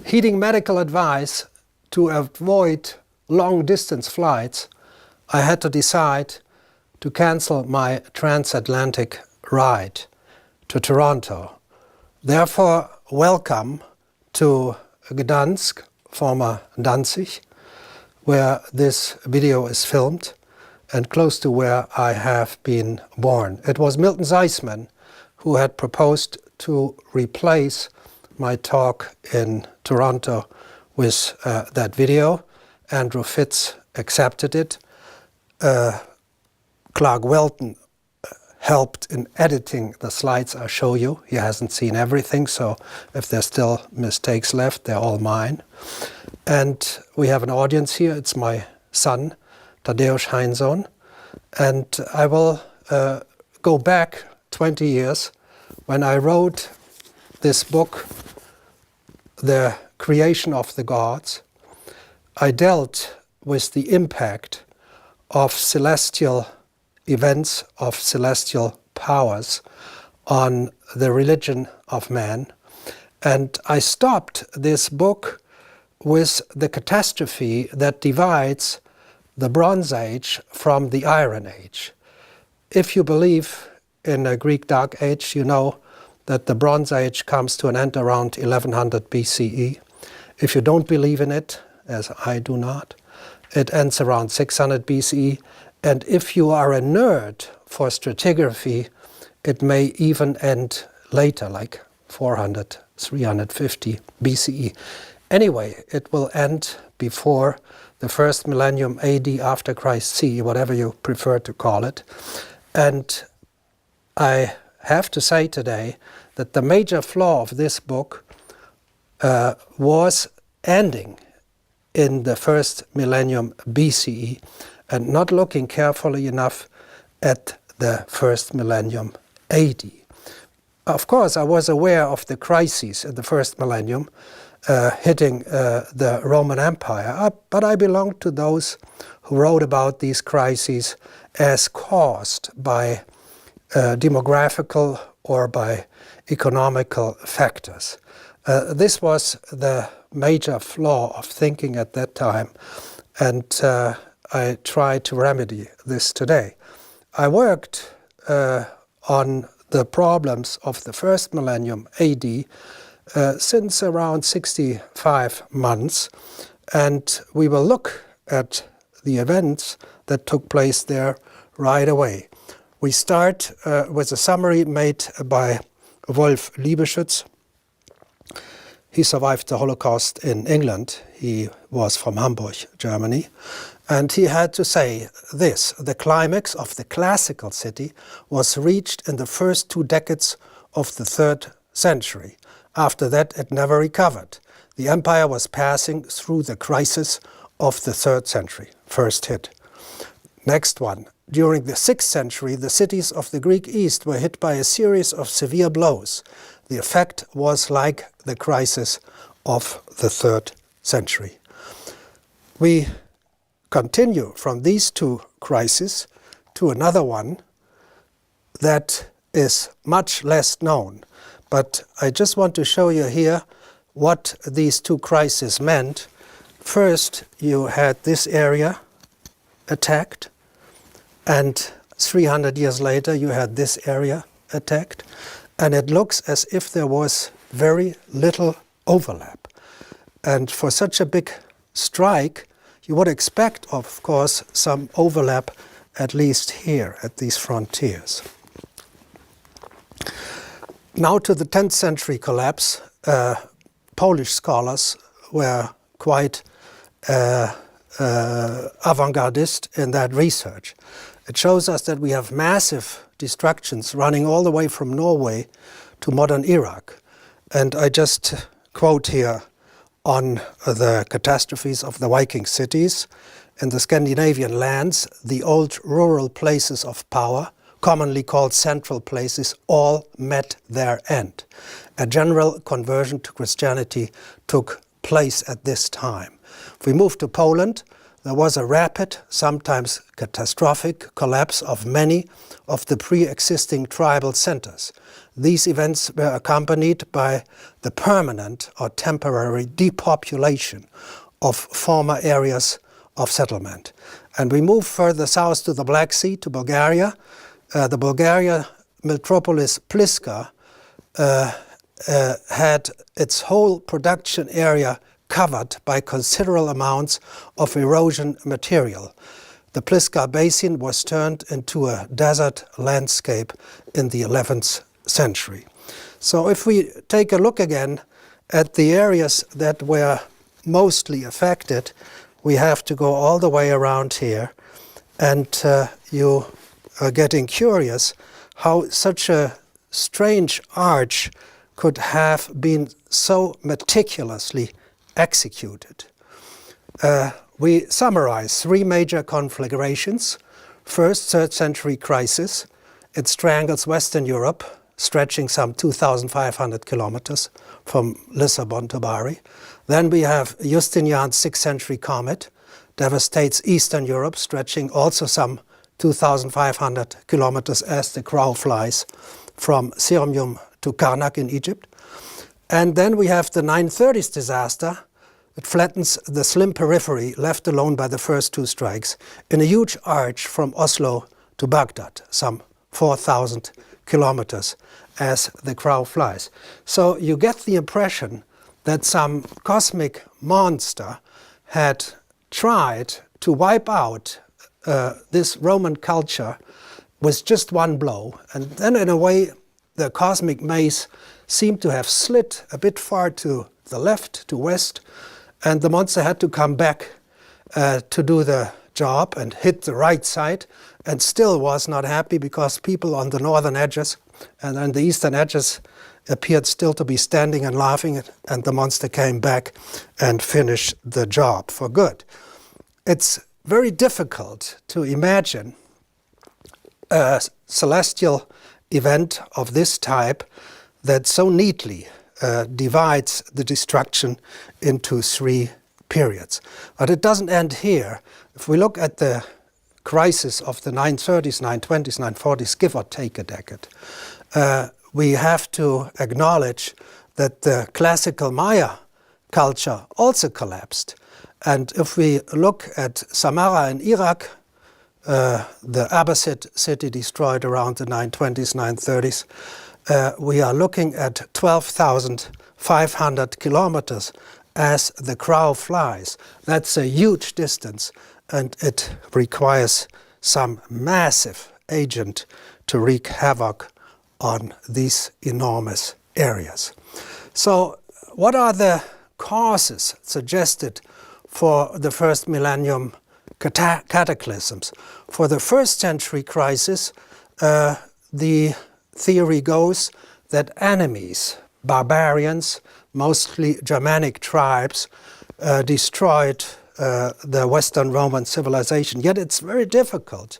Heeding medical advice to avoid long-distance flights, I had to decide to cancel my transatlantic ride to Toronto. Therefore, welcome to Gdansk, former Danzig, where this video is filmed, and close to where I have been born. It was Milton Zeisman who had proposed to replace my talk in Toronto with that video. Andrew Fitz accepted it. Clark Welton helped in editing the slides I show you. He hasn't seen everything, so if there's still mistakes left, they're all mine. And we have an audience here. It's my son, Tadeusz Heinsohn. And I will go back 20 years when I wrote this book, The Creation of the Gods. I dealt with the impact of celestial events, of celestial powers on the religion of man. And I stopped this book with the catastrophe that divides the Bronze Age from the Iron Age. If you believe in a Greek Dark Age, you know that the Bronze Age comes to an end around 1100 BCE. If you don't believe in it, as I do not, it ends around 600 BCE. And if you are a nerd for stratigraphy, it may even end later, like 400, 350 BCE. Anyway, it will end before the first millennium AD, after Christ C, whatever you prefer to call it. And I have to say today that the major flaw of this book was ending in the first millennium BCE and not looking carefully enough at the first millennium AD. Of course, I was aware of the crises in the first millennium hitting the Roman Empire, but I belong to those who wrote about these crises as caused by demographical or by economical factors. This was the major flaw of thinking at that time, and I try to remedy this today. I worked on the problems of the first millennium AD since around 65 months, and we will look at the events that took place there right away. We start with a summary made by Wolf Liebeschütz. He survived the Holocaust in England. He was from Hamburg, Germany. And he had to say this: the climax of the classical city was reached in the first 2 decades of the 3rd century. After that, it never recovered. The empire was passing through the crisis of the 3rd century. First hit. Next one. During the 6th century, the cities of the Greek East were hit by a series of severe blows. The effect was like the crisis of the 3rd century. We continue from these 2 crises to another one that is much less known. But I just want to show you here what these 2 crises meant. First, you had this area attacked, and 300 years later you had this area attacked, and it looks as if there was very little overlap. And for such a big strike, you would expect, of course, some overlap at least here at these frontiers. Now to the 10th century collapse. Polish scholars were quite avant-gardist in that research. It shows us that we have massive destructions running all the way from Norway to modern Iraq. And I just quote here on the catastrophes of the Viking cities. In the Scandinavian lands, the old rural places of power, commonly called central places, all met their end. A general conversion to Christianity took place at this time. If we move to Poland, there was a rapid, sometimes catastrophic, collapse of many of the pre-existing tribal centers. These events were accompanied by the permanent or temporary depopulation of former areas of settlement. And we move further south to the Black Sea, to Bulgaria. The Bulgarian metropolis Pliska had its whole production area covered by considerable amounts of erosion material. The Pliska basin was turned into a desert landscape in the 11th century. So if we take a look again at the areas that were mostly affected, we have to go all the way around here, and you are getting curious how such a strange arch could have been so meticulously executed. We summarize three major conflagrations. First, 3rd century crisis. It strangles Western Europe, stretching some 2,500 kilometers from Lisbon to Bari. Then we have Justinian's 6th century comet, devastates Eastern Europe, stretching also some 2,500 kilometers as the crow flies from Sirmium to Karnak in Egypt. And then we have the 930s disaster. It flattens the slim periphery left alone by the first two strikes in a huge arch from Oslo to Baghdad, some 4,000 kilometers as the crow flies. So you get the impression that some cosmic monster had tried to wipe out this Roman culture with just one blow. And then in a way, the cosmic maze seemed to have slid a bit far to the left, to west, and the monster had to come back to do the job and hit the right side, and still was not happy because people on the northern edges and on the eastern edges appeared still to be standing and laughing, and the monster came back and finished the job for good. It's very difficult to imagine a celestial event of this type that so neatly divides the destruction into three periods. But it doesn't end here. If we look at the crisis of the 930s, 920s, 940s, give or take a decade, we have to acknowledge that the classical Maya culture also collapsed. And if we look at Samarra in Iraq, the Abbasid city destroyed around the 920s, 930s, we are looking at 12,500 kilometers as the crow flies. That's a huge distance, and it requires some massive agent to wreak havoc on these enormous areas. So what are the causes suggested for the first millennium cataclysms? For the 1st century crisis, the theory goes that enemies, barbarians, mostly Germanic tribes, destroyed the Western Roman civilization. Yet it's very difficult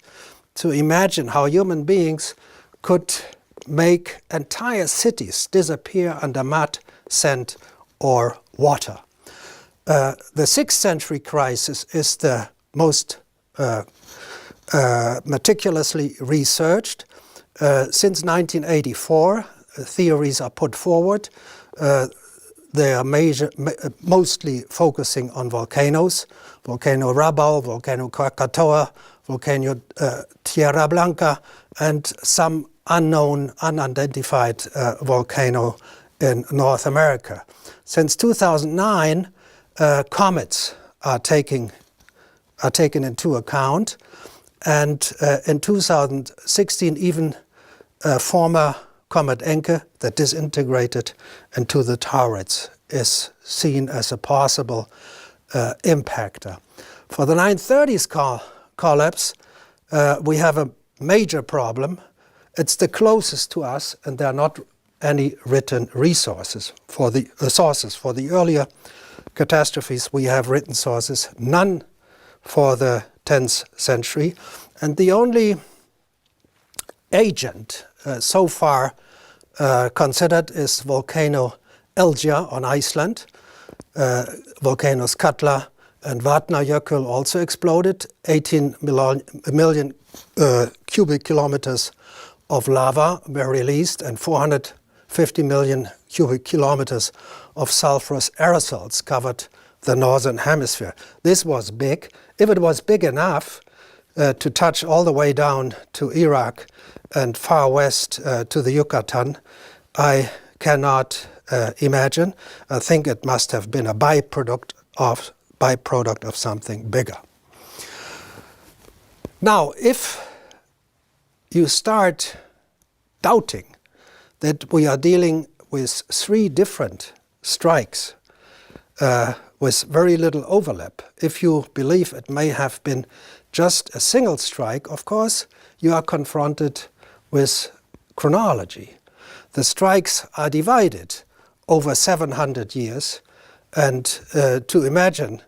to imagine how human beings could make entire cities disappear under mud, sand, or water. The 6th century crisis is the most meticulously researched. Since 1984, theories are put forward. They are mostly focusing on volcanoes, Volcano Rabaul, Volcano Krakatoa, Volcano Tierra Blanca, and some unknown, unidentified volcano in North America. Since 2009, comets are taken into account, and in 2016, even former comet Encke that disintegrated into the Taurids is seen as a possible impactor. For the 930s collapse, we have a major problem. It's the closest to us, and there are not any written resources for the sources. For the earlier catastrophes, we have written sources, none for the 10th century. And the only agent so far considered is volcano Elgia on Iceland, volcanoes Katla and Vatnajökull also exploded. 18 million cubic kilometers of lava were released, and 450 million cubic kilometers of sulfurous aerosols covered the northern hemisphere. This was big. If it was big enough to touch all the way down to Iraq and far west to the Yucatan, I cannot imagine. I think it must have been a byproduct of something bigger. Now, if you start doubting that we are dealing with 3 different strikes with very little overlap, if you believe it may have been just a single strike, of course, you are confronted with chronology. The strikes are divided over 700 years, and to imagine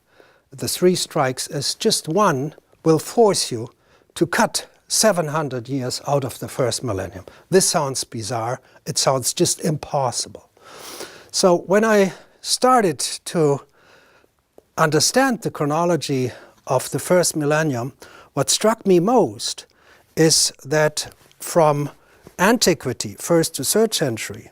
the 3 strikes as just one will force you to cut 700 years out of the first millennium. This sounds bizarre. It sounds just impossible. So when I started to understand the chronology of the first millennium, what struck me most is that from antiquity, 1st to 3rd century,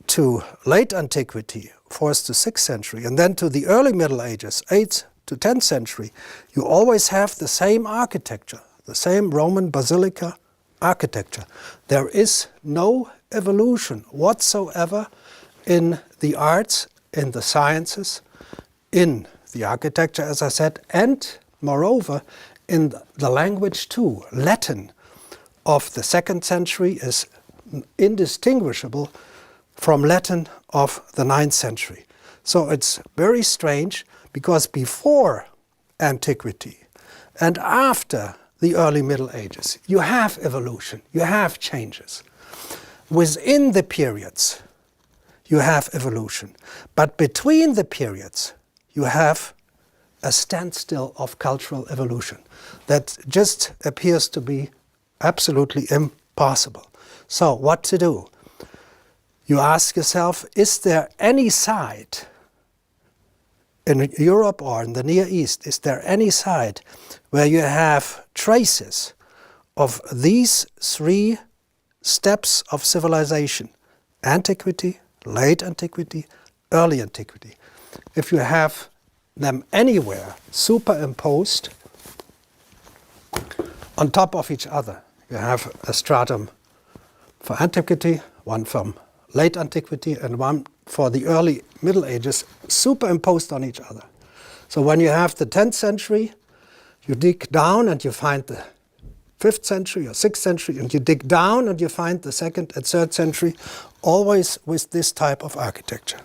to late antiquity, 4th to 6th century, and then to the early Middle Ages, 8th to 10th century, you always have the same architecture, the same Roman basilica architecture. There is no evolution whatsoever in the arts, in the sciences, in the architecture, as I said, and moreover, in the language too. Latin of the 2nd century is indistinguishable from Latin of the 9th century. So it's very strange, because before antiquity and after the early Middle Ages, you have evolution, you have changes. Within the periods, you have evolution. But between the periods, you have a standstill of cultural evolution that just appears to be absolutely impossible. So what to do? You ask yourself, is there any side in Europe or in the Near East, is there any side where you have traces of these 3 steps of civilization? Antiquity, late antiquity, early antiquity. If you have them anywhere superimposed on top of each other, you have a stratum for antiquity, one from late antiquity, and one for the early Middle Ages superimposed on each other. So when you have the 10th century, you dig down and you find the 5th century or 6th century, and you dig down and you find the 2nd and 3rd century, always with this type of architecture.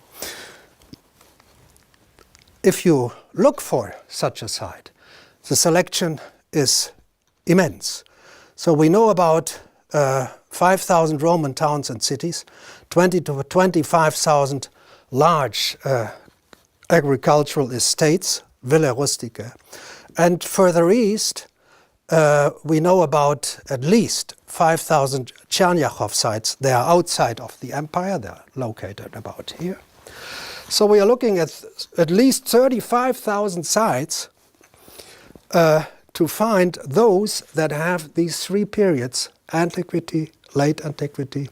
If you look for such a site, the selection is immense. So we know about 5,000 Roman towns and cities, 20 to 25,000 large agricultural estates, Villa Rustica. And further east, we know about at least 5,000 Cherniakhov sites. They are outside of the empire. They are located about here. So we are looking at least 35,000 sites to find those that have these 3 periods, antiquity, late antiquity,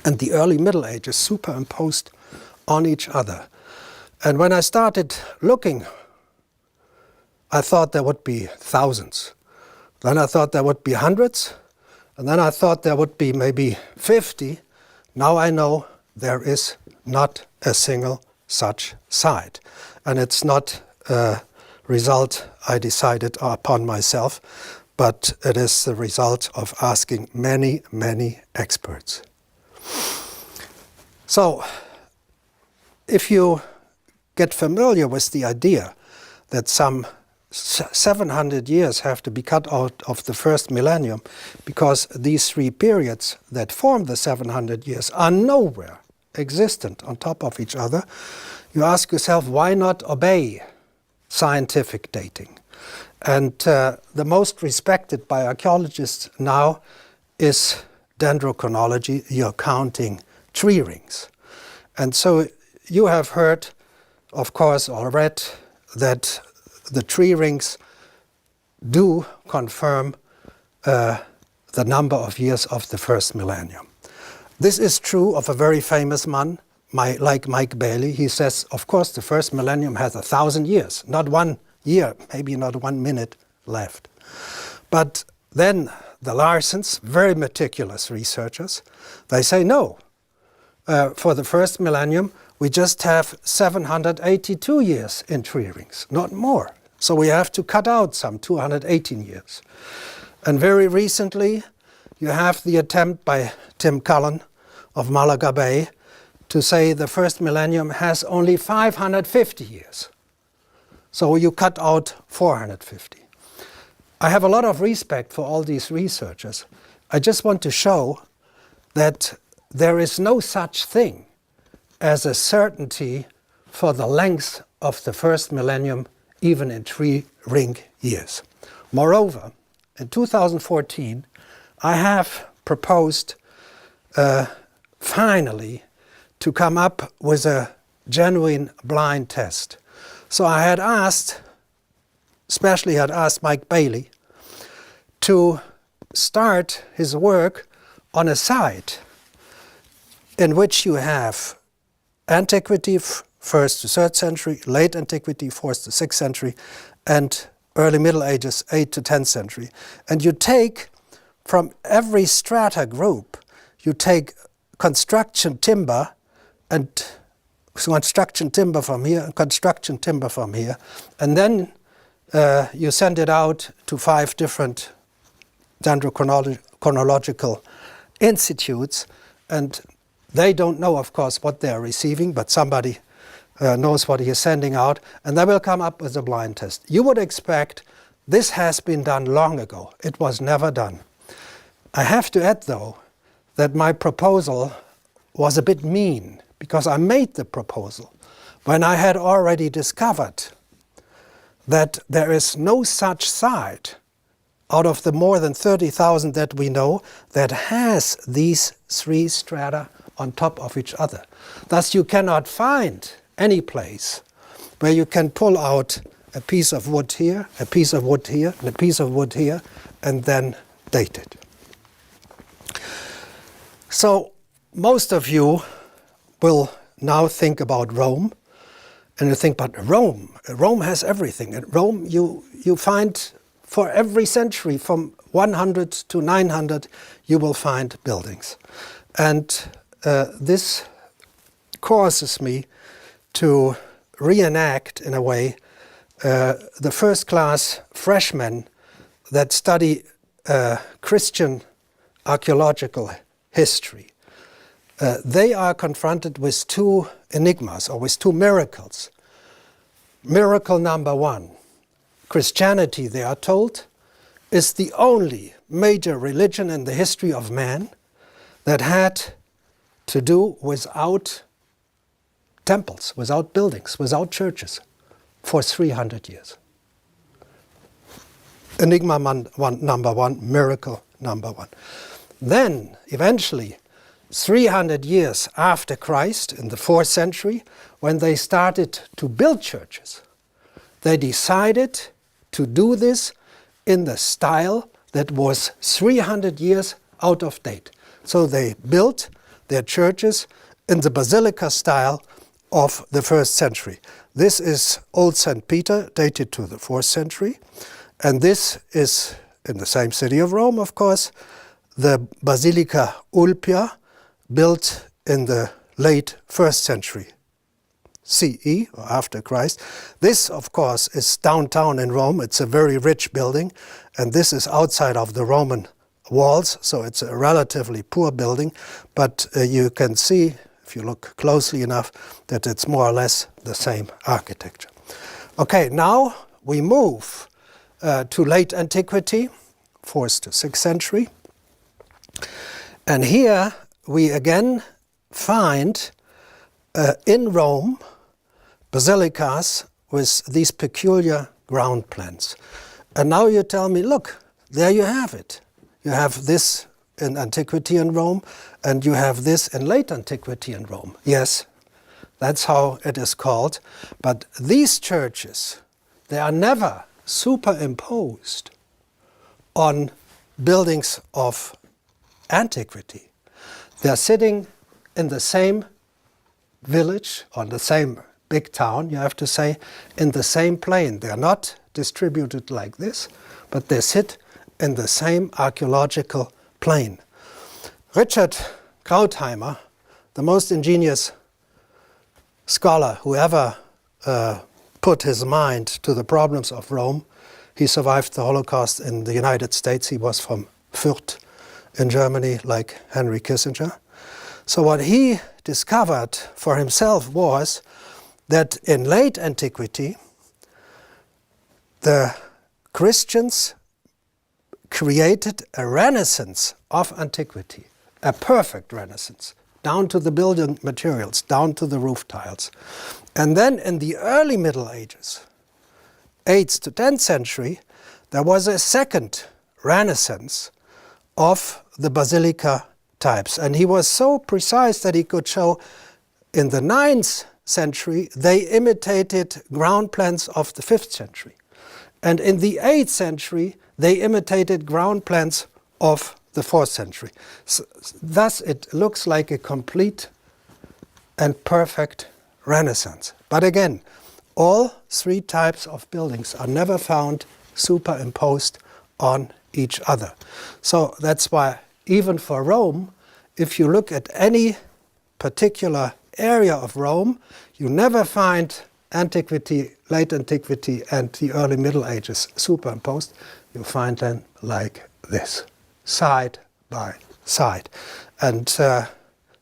and the early Middle Ages superimposed on each other. And when I started looking, I thought there would be thousands. Then I thought there would be hundreds. And then I thought there would be maybe 50. Now I know there is not a single such site. And it's not a result I decided upon myself, but it is the result of asking many, many experts. So, if you get familiar with the idea that some 700 years have to be cut out of the first millennium because these 3 periods that form the 700 years are nowhere existent on top of each other, you ask yourself, why not obey scientific dating? And the most respected by archaeologists now is dendrochronology. You're counting tree rings. And so you have heard, of course, or read that the tree rings do confirm the number of years of the first millennium. This is true of a very famous man, like Mike Bailey. He says, of course, the first millennium has 1,000 years, not 1 year, maybe not 1 minute left. But then the Larsens, very meticulous researchers, they say no. For the first millennium, we just have 782 years in tree rings, not more. So we have to cut out some 218 years. And very recently, you have the attempt by Tim Cullen of Malaga Bay to say the first millennium has only 550 years. So you cut out 450. I have a lot of respect for all these researchers. I just want to show that there is no such thing as a certainty for the length of the first millennium, even in tree ring years. Moreover, in 2014, I have proposed finally to come up with a genuine blind test. So I had asked, especially had asked Mike Bailey, to start his work on a site in which you have antiquity, 1st to 3rd century, late antiquity, 4th to 6th century, and early Middle Ages, 8th to 10th century. And you take from every strata group, you take construction timber and construction timber from here, and construction timber from here, and then you send it out to 5 different dendrochronological institutes, and they don't know, of course, what they are receiving, but somebody knows what he is sending out, and they will come up with a blind test. You would expect this has been done long ago. It was never done. I have to add, though, that my proposal was a bit mean, because I made the proposal when I had already discovered that there is no such site out of the more than 30,000 that we know that has these 3 strata on top of each other. Thus, you cannot find any place where you can pull out a piece of wood here, a piece of wood here, and a piece of wood here, and then date it. So most of you will now think about Rome, and you think, but Rome has everything. In Rome, you find for every century, from 100 to 900, you will find buildings. And this causes me to reenact, in a way, the first-class freshmen that study Christian archaeological history. They are confronted with 2 enigmas, or with 2 miracles. Miracle number 1, Christianity, they are told, is the only major religion in the history of man that had to do without temples, without buildings, without churches, for 300 years. Enigma number 1, miracle number 1. Then, eventually, 300 years after Christ, in the 4th century, when they started to build churches, they decided to do this in the style that was 300 years out of date. So they built their churches in the basilica style of the 1st century. This is Old St. Peter, dated to the 4th century, and this is, in the same city of Rome, of course, the Basilica Ulpia, built in the late 1st century CE, or after Christ. This, of course, is downtown in Rome. It's a very rich building, and this is outside of the Roman walls, so it's a relatively poor building, but you can see, if you look closely enough, that it's more or less the same architecture. Okay, now we move to late antiquity, 4th to 6th century, and here we again find in Rome basilicas with these peculiar ground plans. And now you tell me, look, there you have it. You have this in antiquity in Rome, and you have this in late antiquity in Rome. Yes, that's how it is called. But these churches they are never superimposed on buildings of antiquity. They are sitting in the same village, on the same big town, you have to say, in the same plane. They are not distributed like this, but they sit in the same archaeological plane. Richard Krautheimer, the most ingenious scholar who ever put his mind to the problems of Rome, he survived the Holocaust in the United States. He was from Fürth in Germany, like Henry Kissinger. So what he discovered for himself was that in late antiquity, the Christians created a renaissance of antiquity, a perfect renaissance, down to the building materials, down to the roof tiles. And then in the early Middle Ages, 8th to 10th century, there was a second renaissance of the basilica types. And he was so precise that he could show in the 9th century, they imitated ground plans of the 5th century. And in the 8th century, they imitated ground plans of the 4th century. So, thus, it looks like a complete and perfect renaissance. But again, all three types of buildings are never found superimposed on each other. So that's why even for Rome, if you look at any particular area of Rome, you never find antiquity, late antiquity, and the early Middle Ages superimposed. You find them like this, side by side. And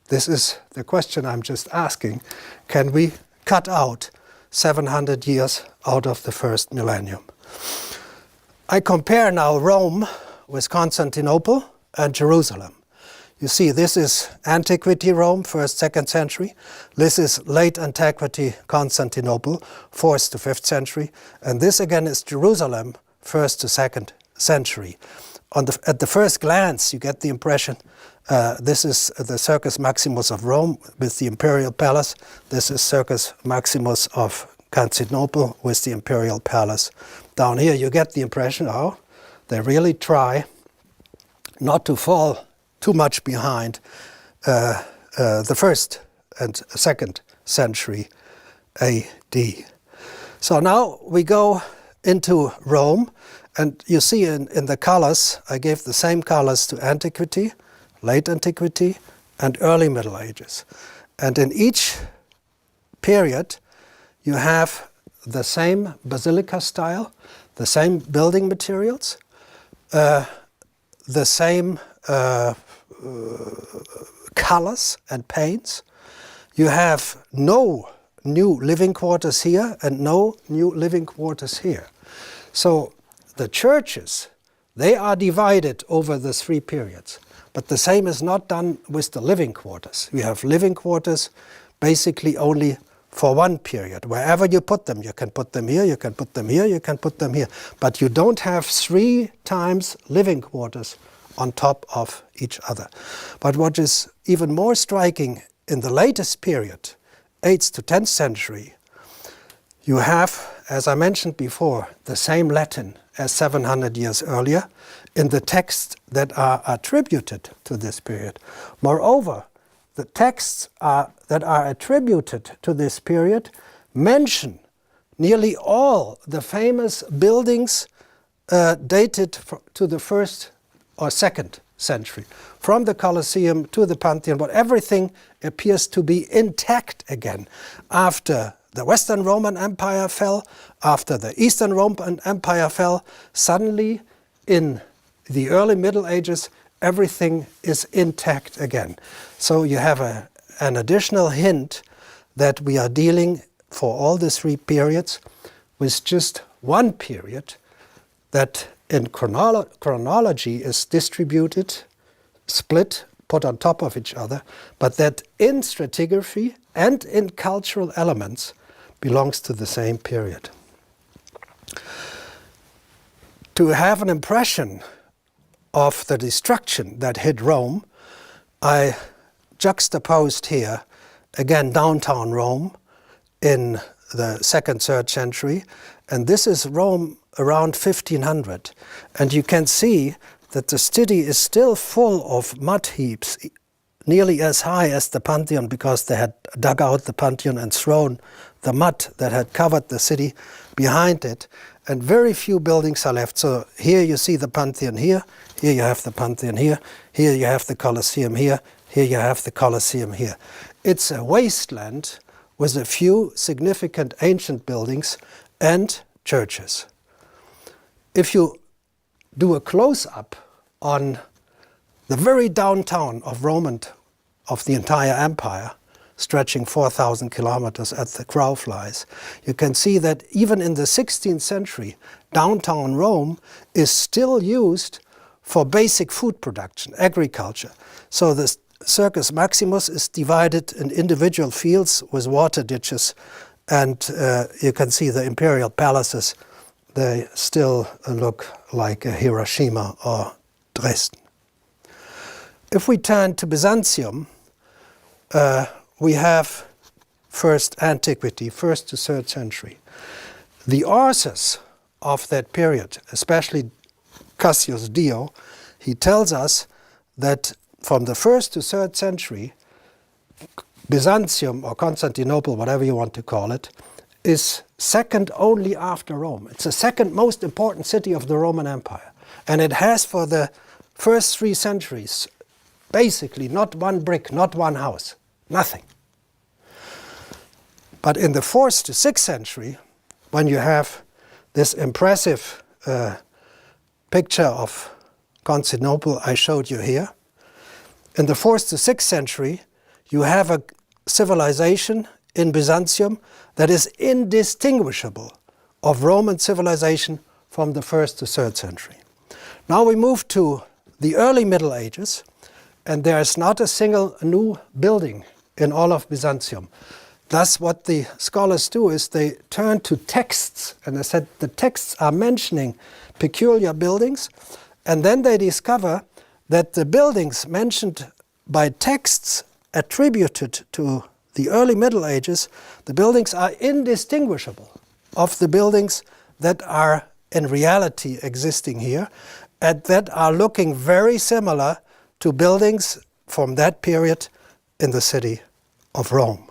this is the question I'm just asking. Can we cut out 700 years out of the first millennium? I compare now Rome with Constantinople and Jerusalem. You see, this is antiquity Rome, 1st, 2nd century. This is late antiquity Constantinople, 4th to 5th century. And this again is Jerusalem, 1st to 2nd century. At the first glance, you get the impression this is the Circus Maximus of Rome with the imperial palace. This is Circus Maximus of Constantinople with the imperial palace. Down here, you get the impression, oh, they really try not to fall too much behind the 1st and 2nd century AD. So now we go into Rome, and you see in the colors, I gave the same colors to antiquity, late antiquity, and early Middle Ages. And in each period, you have the same basilica style, the same building materials, the same colors and paints. You have no new living quarters here and no new living quarters here. So the churches, they are divided over the three periods. But the same is not done with the living quarters. We have living quarters basically only for one period. Wherever you put them, you can put them here, you can put them here, you can put them here. But you don't have 3 times living quarters on top of each other. But what is even more striking in the latest period, 8th to 10th century, you have, as I mentioned before, the same Latin as 700 years earlier in the texts that are attributed to this period. Moreover, the texts that are attributed to this period mention nearly all the famous buildings dated to the 1st or 2nd century. From the Colosseum to the Pantheon, but everything appears to be intact again after the Western Roman Empire fell, after the Eastern Roman Empire fell. Suddenly, in the early Middle Ages, everything is intact again. So you have an additional hint that we are dealing, for all the three periods, with just one period that in chronology is distributed, split, put on top of each other, but that in stratigraphy and in cultural elements belongs to the same period. To have an impression of the destruction that hit Rome, I juxtaposed here, again, downtown Rome in the 2nd, 3rd century, And this is Rome around 1500. And you can see that the city is still full of mud heaps, nearly as high as the Pantheon, because they had dug out the Pantheon and thrown the mud that had covered the city behind it. And very few buildings are left. So here you see the Pantheon here you have the Pantheon here you have the Colosseum here you have the Colosseum here. It's a wasteland with a few significant ancient buildings and churches. If you do a close-up on the very downtown of Rome and of the entire empire, stretching 4,000 kilometers as the crow flies, you can see that even in the 16th century, downtown Rome is still used for basic food production, agriculture. So the Circus Maximus is divided in individual fields with water ditches, and you can see the imperial palaces. They still look like Hiroshima or Dresden. If we turn to Byzantium, we have first antiquity, 1st to 3rd century. The authors of that period, especially Cassius Dio, he tells us that from the 1st to 3rd century, Byzantium, or Constantinople, whatever you want to call it, is second only after Rome. It's the second most important city of the Roman Empire. And it has for the first 3 centuries basically not one brick, not one house, nothing. But in the 4th to 6th century, when you have this impressive picture of Constantinople I showed you here, in the 4th to 6th century, you have a civilization in Byzantium that is indistinguishable of Roman civilization from the 1st to 3rd century. Now we move to the early Middle Ages, and there is not a single new building in all of Byzantium. Thus, what the scholars do is they turn to texts, and they said the texts are mentioning peculiar buildings, and then they discover that the buildings mentioned by texts attributed to the early Middle Ages, the buildings are indistinguishable of the buildings that are in reality existing here, and that are looking very similar to buildings from that period in the city of Rome.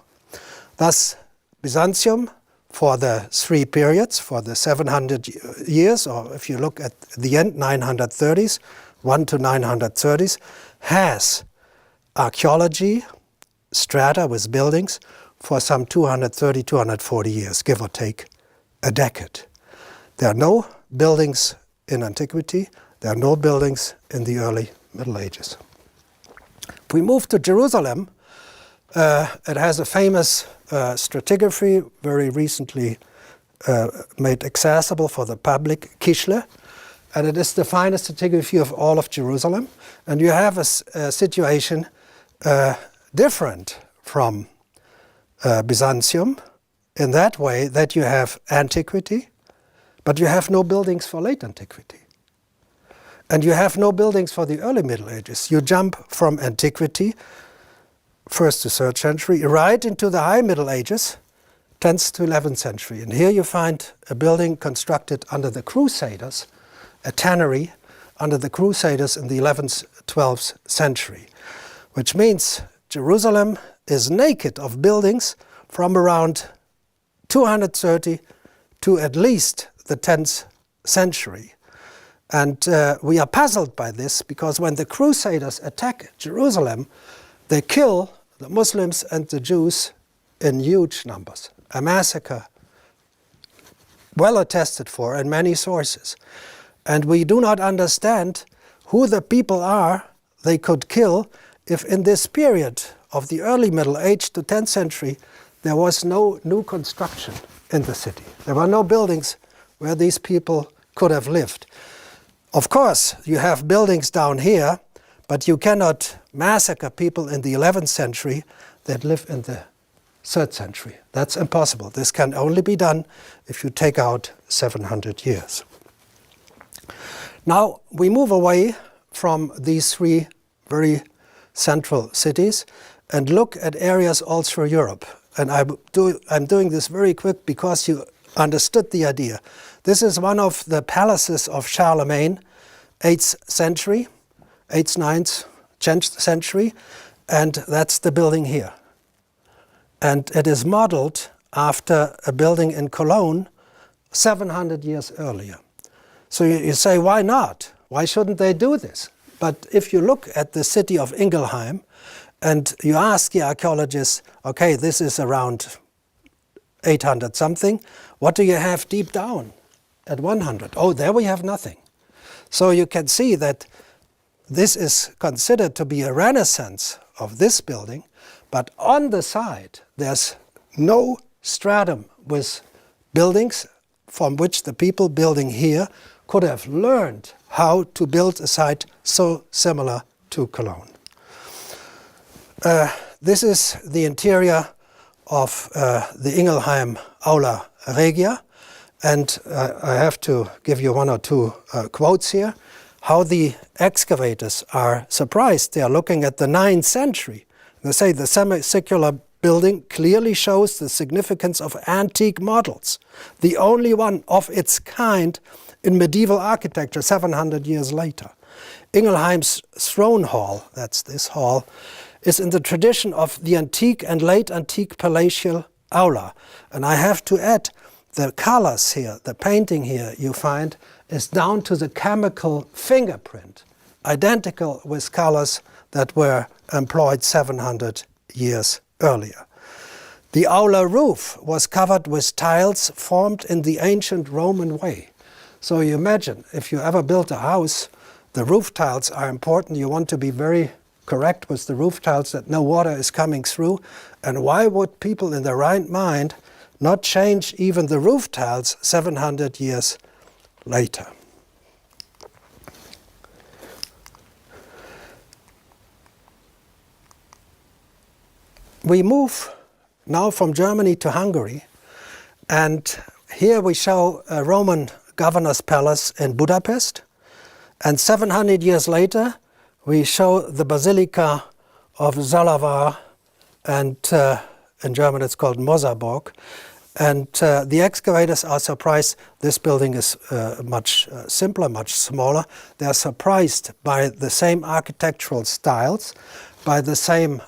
Thus, Byzantium, for the 3 periods, for the 700 years, or if you look at the end, 930s, 1 to 930s, has archaeology, strata with buildings for some 230, 240 years, give or take a decade. There are no buildings in antiquity, there are no buildings in the early Middle Ages. If we move to Jerusalem, it has a famous stratigraphy, very recently made accessible for the public, Kishle, and it is the finest stratigraphy of all of Jerusalem. And you have a situation different from Byzantium in that way that you have antiquity, but you have no buildings for late antiquity. And you have no buildings for the early Middle Ages. You jump from antiquity, 1st to 3rd century, right into the high Middle Ages, 10th to 11th century. And here you find a building constructed under the Crusaders, a tannery under the Crusaders in the 11th, 12th century, which means Jerusalem is naked of buildings from around 230 to at least the 10th century. And we are puzzled by this because when the Crusaders attack Jerusalem, they kill the Muslims and the Jews in huge numbers. A massacre well attested for in many sources. And we do not understand who the people are they could kill if in this period of the early Middle Age to 10th century there was no new construction in the city. There were no buildings where these people could have lived. Of course, you have buildings down here, but you cannot massacre people in the 11th century that live in the 3rd century. That's impossible. This can only be done if you take out 700 years. Now we move away from these 3 very central cities and look at areas all through Europe. And I'm doing this very quick because you understood the idea. This is one of the palaces of Charlemagne, 8th century, 8th, 9th, 10th century, and that's the building here. And it is modeled after a building in Cologne 700 years earlier. So you say, why not? Why shouldn't they do this? But if you look at the city of Ingelheim and you ask the archaeologists, okay, this is around 800 something, what do you have deep down at 100? Oh, there we have nothing. So you can see that this is considered to be a renaissance of this building, but on the side there's no stratum with buildings from which the people building here could have learned how to build a site so similar to Cologne. This is the interior of the Ingelheim Aula Regia, and I have to give you one or two quotes here. How the excavators are surprised. They are looking at the 9th century. They say the semicircular building clearly shows the significance of antique models, the only one of its kind in medieval architecture 700 years later. Ingelheim's throne hall, that's this hall, is in the tradition of the antique and late antique palatial aula. And I have to add, the colors here, the painting here you find, is down to the chemical fingerprint, identical with colors that were employed 700 years earlier. The aula roof was covered with tiles formed in the ancient Roman way. So you imagine, if you ever build a house, the roof tiles are important. You want to be very correct with the roof tiles that no water is coming through. And why would people in their right mind not change even the roof tiles 700 years later? We move now from Germany to Hungary, and here we show a Roman governor's palace in Budapest, and 700 years later we show the Basilica of Zalavar, and in German it's called Mosarburg. And the excavators are surprised. This building is much simpler, much smaller. They are surprised by the same architectural styles, by the same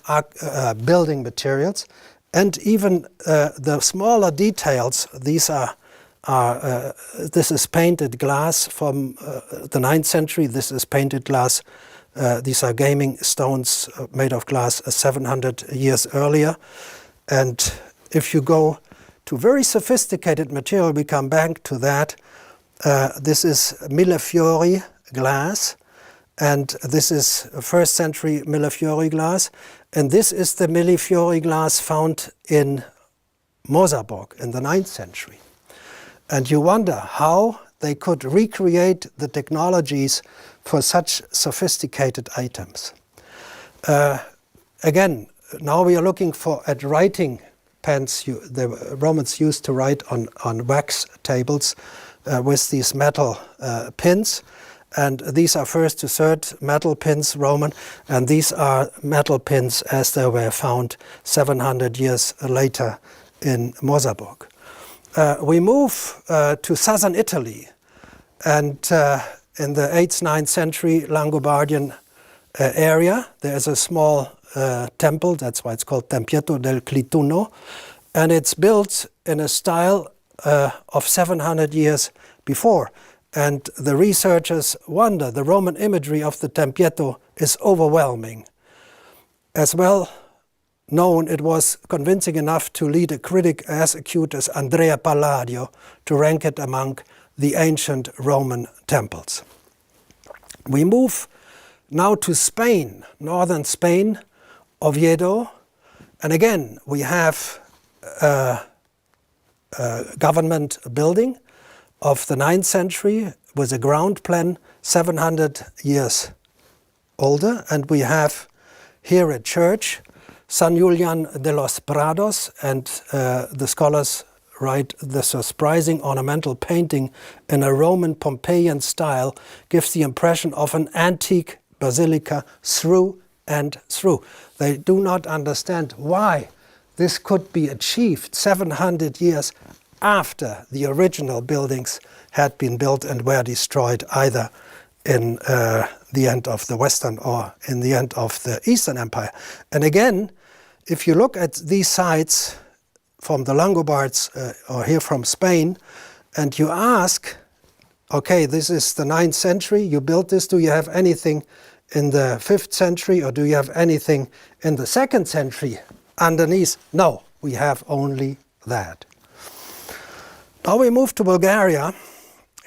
building materials, and even the smaller details. These this is painted glass from the 9th century. This is painted glass. These are gaming stones made of glass 700 years earlier. And if you go to very sophisticated material, we come back to that. This is Millefiori glass, and this is 1st century Millefiori glass. And this is the Millefiori glass found in Mosarburg in the 9th century. And you wonder how they could recreate the technologies for such sophisticated items. Again, now we are looking at writing pens the Romans used to write on wax tables with these metal pins. And these are 1st to 3rd metal pins, Roman, and these are metal pins as they were found 700 years later in Mosarburg. We move to southern Italy, and in the 8th, 9th century Langobardian area, there is a small temple, that's why it's called Tempietto del Clituno, and it's built in a style of 700 years before. And the researchers wonder, the Roman imagery of the Tempietto is overwhelming. As well known, it was convincing enough to lead a critic as acute as Andrea Palladio to rank it among the ancient Roman temples. We move now to Spain, northern Spain, Oviedo, and again we have a government building of the 9th century with a ground plan 700 years older, and we have here a church, San Julian de los Prados, and the scholars write the surprising ornamental painting in a Roman Pompeian style gives the impression of an antique basilica through and through. They do not understand why this could be achieved 700 years after the original buildings had been built and were destroyed, either in the end of the Western or in the end of the Eastern Empire. And again, if you look at these sites from the Longobards or here from Spain, and you ask, okay, this is the 9th century, you built this, do you have anything in the 5th century, or do you have anything in the 2nd century underneath? No, we have only that. Now we move to Bulgaria.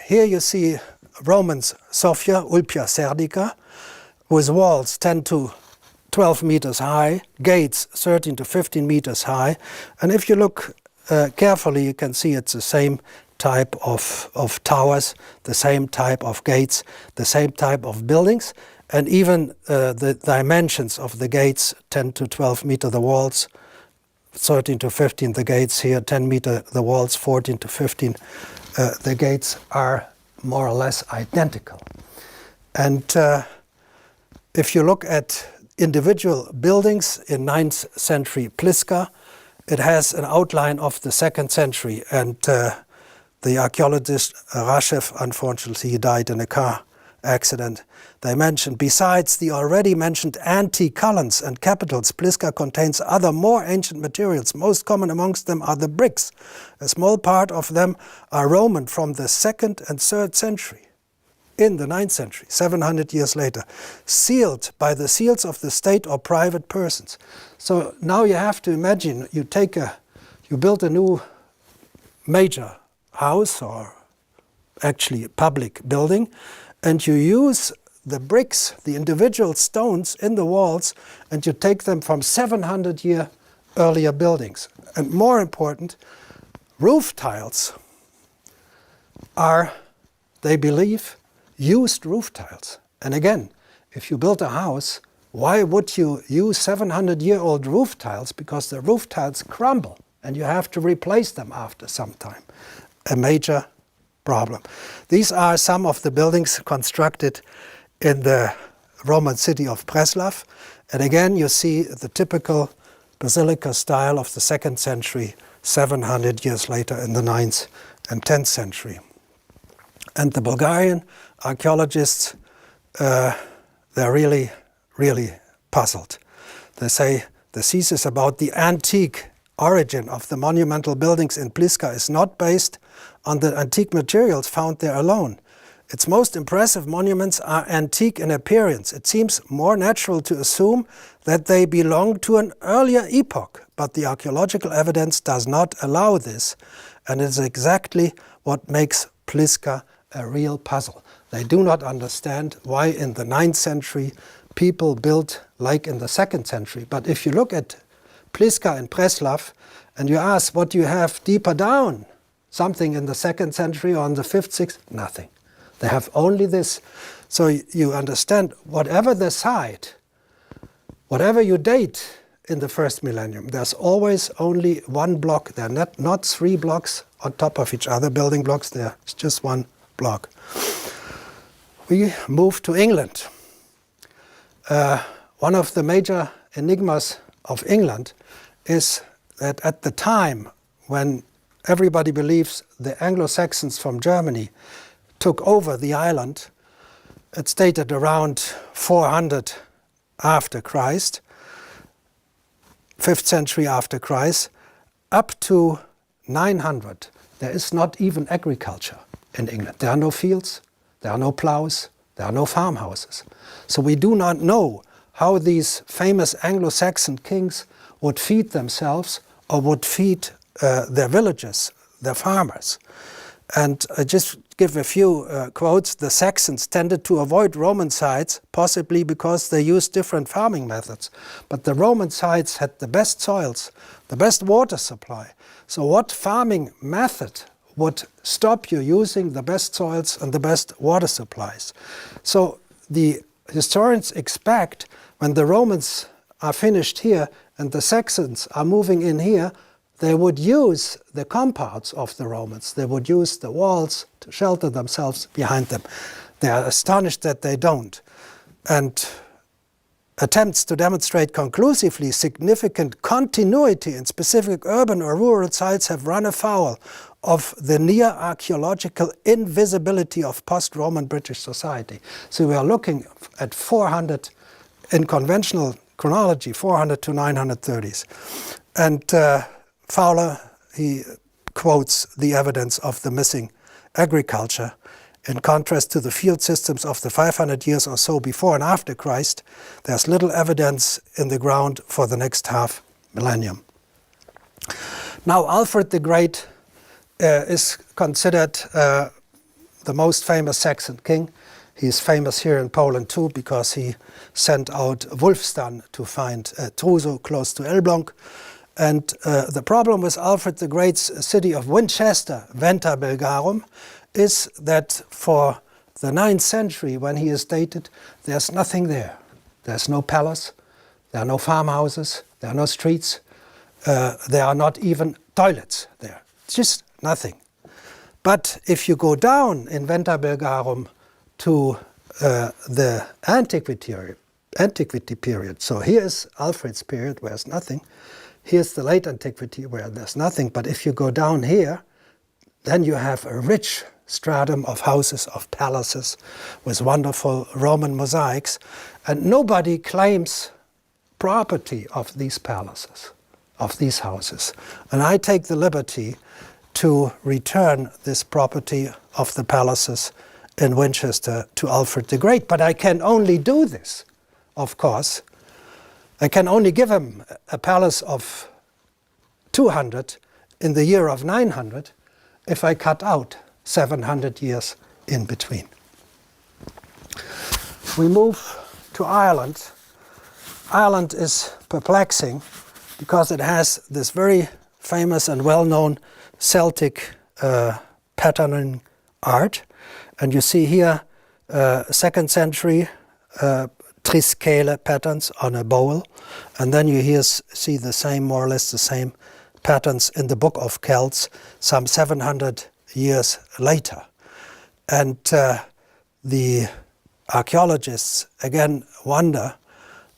Here you see Romans Sofia, Ulpia Serdica, with walls 10 to 12 meters high, gates 13 to 15 meters high. And if you look carefully, you can see it's the same type of towers, the same type of gates, the same type of buildings, and even the dimensions of the gates, 10 to 12 meter the walls, 13 to 15 the gates here, 10 meter the walls, 14 to 15 the gates are more or less identical. And if you look at individual buildings in 9th century Pliska, it has an outline of the 2nd century, and the archaeologist Rashev, unfortunately, he died in a car accident. They mentioned, besides the already mentioned antique columns and capitals, Pliska contains other more ancient materials. Most common amongst them are the bricks. A small part of them are Roman from the 2nd and 3rd century. In the 9th century, 700 years later, sealed by the seals of the state or private persons. So now you have to imagine, you build a new major house, or actually a public building, and you use the bricks, the individual stones in the walls, and you take them from 700-year earlier buildings. And more important, roof tiles are, they believe, used roof tiles. And again, if you build a house, why would you use 700-year-old roof tiles? Because the roof tiles crumble and you have to replace them after some time. A major problem. These are some of the buildings constructed in the Roman city of Preslav. And again, you see the typical basilica style of the 2nd century, 700 years later in the 9th and 10th century. And the Bulgarian archaeologists, they're really, really puzzled. They say the thesis about the antique origin of the monumental buildings in Pliska is not based on the antique materials found there alone. Its most impressive monuments are antique in appearance. It seems more natural to assume that they belong to an earlier epoch, but the archaeological evidence does not allow this, and it is exactly what makes Pliska a real puzzle. They do not understand why in the 9th century people built like in the 2nd century. But if you look at Pliska and Preslav and you ask what you have deeper down, something in the 2nd century or in the 5th, 6th, nothing. They have only this. So you understand, whatever the site, whatever you date in the 1st millennium, there's always only one block. There are not 3 blocks on top of each other, building blocks. There's just one block. We move to England. One of the major enigmas of England is that at the time when everybody believes the Anglo-Saxons from Germany took over the island, it's dated around 400 after Christ, 5th century after Christ, up to 900. There is not even agriculture in England. There are no fields, there are no plows, there are no farmhouses. So we do not know how these famous Anglo-Saxon kings would feed themselves or would feed their villages, their farmers. And I just give a few quotes. The Saxons tended to avoid Roman sites, possibly because they used different farming methods. But the Roman sites had the best soils, the best water supply. So what farming method would stop you using the best soils and the best water supplies? So the historians expect when the Romans are finished here and the Saxons are moving in here, they would use the compounds of the Romans. They would use the walls to shelter themselves behind them. They are astonished that they don't. And attempts to demonstrate conclusively significant continuity in specific urban or rural sites have run afoul of the near archaeological invisibility of post-Roman British society. So we are looking at 400, in conventional chronology, 400 to 930s. And Fowler, he quotes the evidence of the missing agriculture. In contrast to the field systems of the 500 years or so before and after Christ, there's little evidence in the ground for the next half millennium. Now, Alfred the Great is considered the most famous Saxon king. He's famous here in Poland too because he sent out Wulfstan to find Truso close to Elbląg. And the problem with Alfred the Great's city of Winchester, Venta Belgarum, is that for the 9th century, when he is dated, there's nothing there. There's no palace, there are no farmhouses, there are no streets, there are not even toilets there. It's just nothing. But if you go down in Venta Belgarum to the antiquity period, so here is Alfred's period where there's nothing, here's the late antiquity where there's nothing, but if you go down here, then you have a rich stratum of houses, of palaces, with wonderful Roman mosaics, and nobody claims property of these palaces, of these houses. And I take the liberty to return this property of the palaces in Winchester to Alfred the Great. But I can only do this, of course. I can only give him a palace of 200 in the year of 900 if I cut out 700 years in between. We move to Ireland. Ireland is perplexing because it has this very famous and well-known Celtic patterning art. And you see here 2nd century triscale patterns on a bowl. And then you here see the same, more or less the same patterns in the Book of Kelts some 700 years later. And the archaeologists again wonder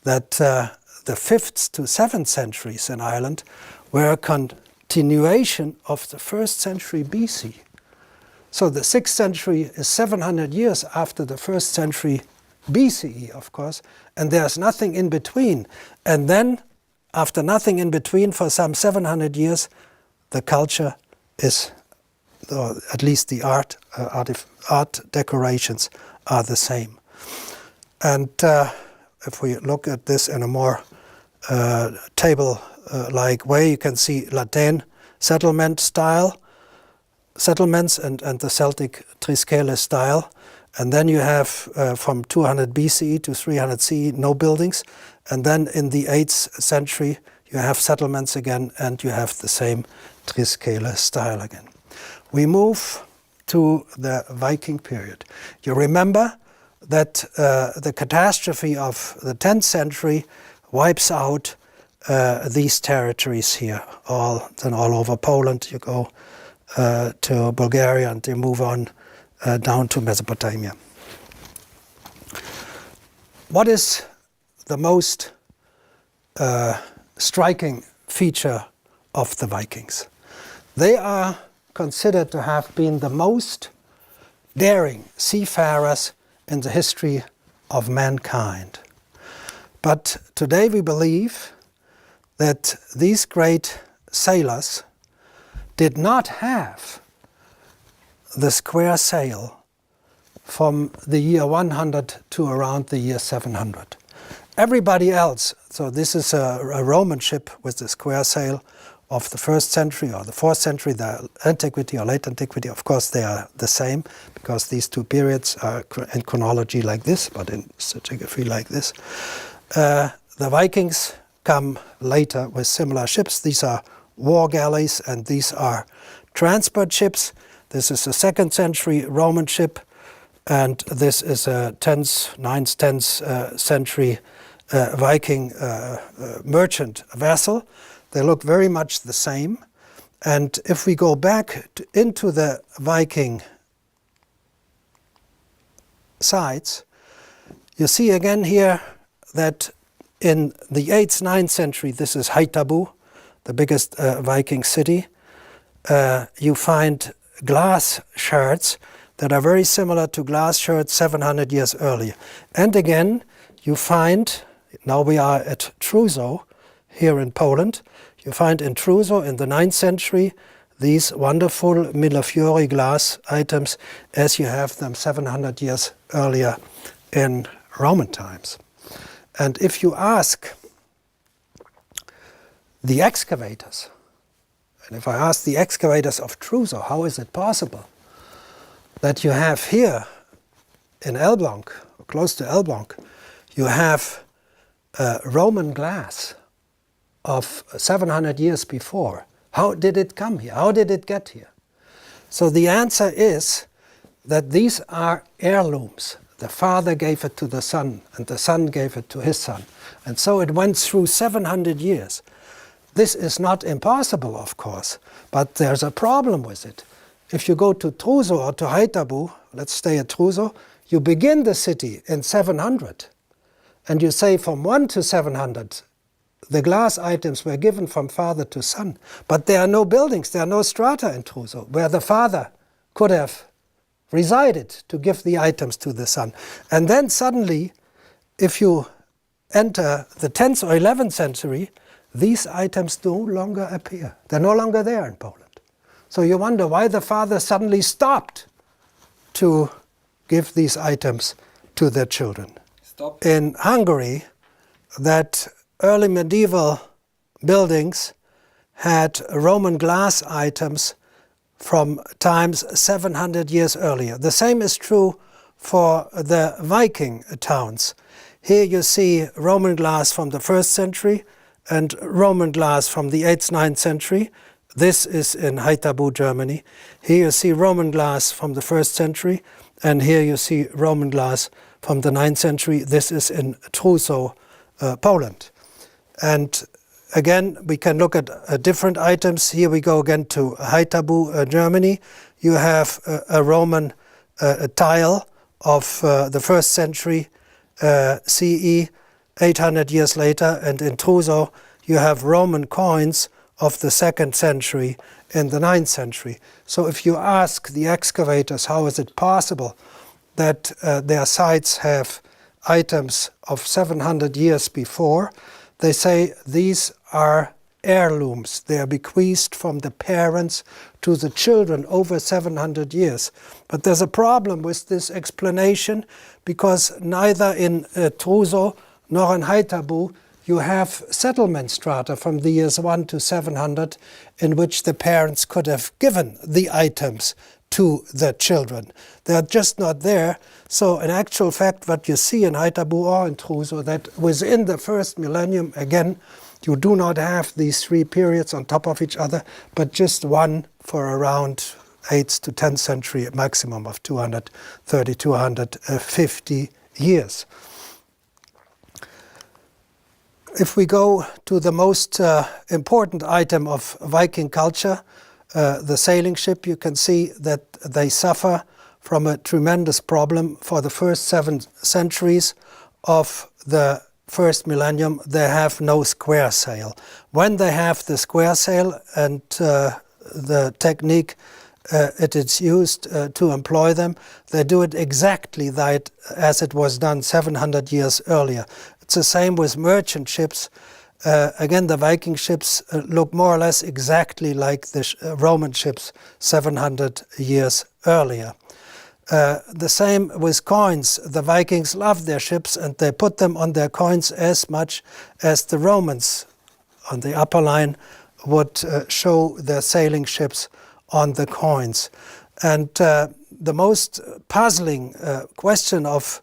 that the 5th to 7th centuries in Ireland were a continuation of the 1st century BC. So the 6th century is 700 years after the 1st century BCE, of course, and there's nothing in between. And then, after nothing in between for some 700 years, the culture is, or at least the art decorations are the same. And if we look at this in a more table-like way, you can see Latin settlement style, settlements and the Celtic triscale style. And then you have from 200 BCE to 300 CE no buildings. And then in the 8th century you have settlements again and you have the same triscale style again. We move to the Viking period. You remember that the catastrophe of the 10th century wipes out these territories here, all over Poland. You go to Bulgaria and you move on down to Mesopotamia. What is the most striking feature of the Vikings? They are considered to have been the most daring seafarers in the history of mankind. But today we believe that these great sailors did not have the square sail from the year 100 to around the year 700. Everybody else, so this is a Roman ship with the square sail of the 1st century or the 4th century, the antiquity or late antiquity, of course they are the same because these two periods are in chronology like this, but in stratigraphy like this. The Vikings come later with similar ships. These are war galleys and these are transport ships. This is a 2nd century Roman ship and this is a 9th, 10th century Viking merchant vessel. They look very much the same. And if we go back into the Viking sites, you see again here that in the 8th, 9th century, this is Haithabu, the biggest Viking city. you find glass shards that are very similar to glass shards 700 years earlier. And again, you find, now we are at Truso, here in Poland, you find in Truso in the 9th century these wonderful Millefiori glass items as you have them 700 years earlier in Roman times. And if you ask the excavators, and if I ask the excavators of Truso, how is it possible that you have here in Elbląg, or close to Elbląg, you have Roman glass of 700 years before? How did it come here? How did it get here? So the answer is that these are heirlooms. The father gave it to the son, and the son gave it to his son. And so it went through 700 years. This is not impossible, of course, but there's a problem with it. If you go to Truso or to Haithabu, let's stay at Truso, you begin the city in 700, and you say from 1 to 700, the glass items were given from father to son. But there are no buildings, there are no strata in Truso, where the father could have resided to give the items to the son. And then suddenly, if you enter the 10th or 11th century, these items no longer appear. They're no longer there in Poland. So you wonder why the father suddenly stopped to give these items to their children. Stop. In Hungary, that early medieval buildings had Roman glass items from times 700 years earlier. The same is true for the Viking towns. Here you see Roman glass from the 1st century and Roman glass from the 8th, 9th century. This is in Haithabu, Germany. Here you see Roman glass from the 1st century, and here you see Roman glass from the 9th century. This is in Truso, Poland. And again, we can look at different items. Here we go again to Haithabu, Germany. You have a Roman tile of the 1st century CE, 800 years later, and in Truso you have Roman coins of the 2nd century in the 9th century. So if you ask the excavators how is it possible that their sites have items of 700 years before, they say these are heirlooms. They are bequeathed from the parents to the children over 700 years. But there's a problem with this explanation, because neither in Truso nor in Haithabu you have settlement strata from the years 1 to 700 in which the parents could have given the items to the children. They're just not there. So in actual fact, what you see in Haithabu or in Truso, that within the 1st millennium, again, you do not have these 3 periods on top of each other, but just one for around 8th to 10th century, a maximum of 230, 250 years. If we go to the most important item of Viking culture, the sailing ship, you can see that they suffer from a tremendous problem. For the first 7 centuries of the 1st millennium, they have no square sail. When they have the square sail and the technique it is used to employ them, they do it exactly that as it was done 700 years earlier. It's the same with merchant ships. Again, the Viking ships look more or less exactly like the Roman ships 700 years earlier. The same with coins. The Vikings loved their ships and they put them on their coins as much as the Romans on the upper line would show their sailing ships on the coins. And the most puzzling question of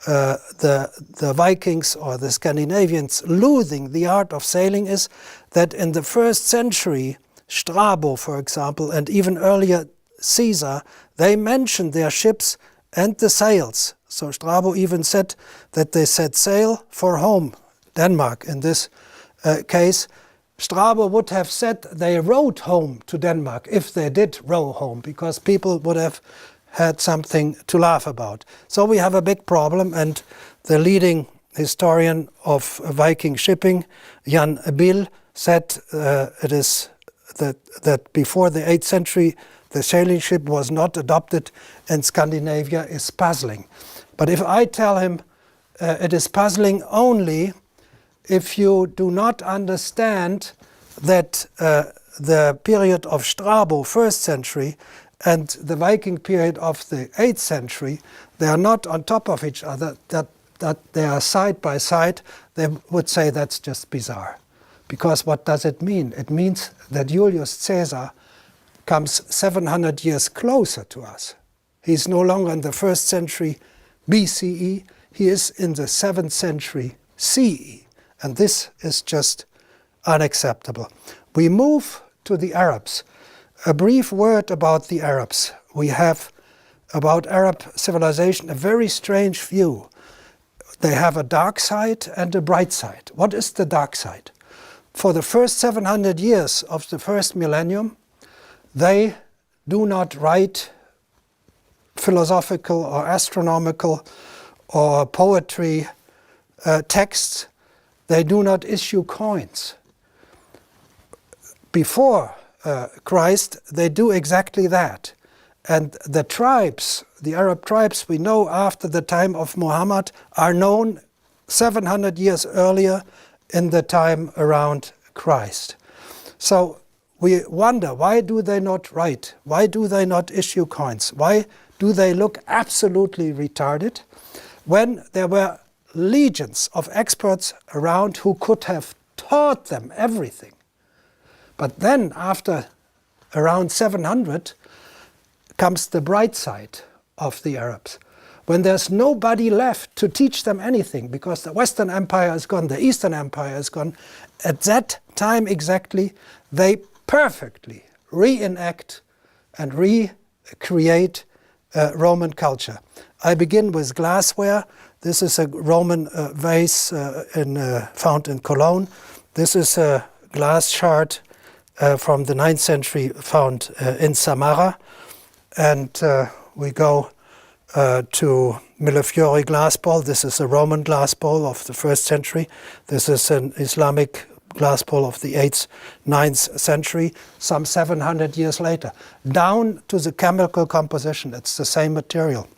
the Vikings or the Scandinavians losing the art of sailing is that in the 1st century, Strabo, for example, and even earlier Caesar, they mentioned their ships and the sails. So Strabo even said that they set sail for home, Denmark in this case. Strabo would have said they rowed home to Denmark if they did row home, because people would have had something to laugh about. So we have a big problem, and the leading historian of Viking shipping, Jan Bill, said it is that before the 8th century the sailing ship was not adopted in Scandinavia is puzzling. But if I tell him it is puzzling only if you do not understand that the period of Strabo, 1st century, and the Viking period of the 8th century, they are not on top of each other, that they are side by side, they would say that's just bizarre. Because what does it mean? It means that Julius Caesar comes 700 years closer to us. He's no longer in the 1st century BCE, he is in the 7th century CE. And this is just unacceptable. We move to the Arabs. A brief word about the Arabs. We have about Arab civilization a very strange view. They have a dark side and a bright side. What is the dark side? For the first 700 years of the first millennium, they do not write philosophical or astronomical or poetry texts. They do not issue coins. Before Christ, they do exactly that. And the tribes, the Arab tribes we know after the time of Muhammad, are known 700 years earlier in the time around Christ. So we wonder, why do they not write? Why do they not issue coins? Why do they look absolutely retarded when there were legions of experts around who could have taught them everything? But then after around 700 comes the bright side of the Arabs. When there's nobody left to teach them anything, because the Western Empire is gone, the Eastern Empire is gone, at that time exactly, they perfectly reenact and recreate Roman culture. I begin with glassware. This is a Roman vase found in Cologne. This is a glass shard from the 9th century found in Samara. And we go to Millefiori glass bowl. This is a Roman glass bowl of the 1st century. This is an Islamic glass bowl of the 8th, 9th century, some 700 years later. Down to the chemical composition, it's the same material.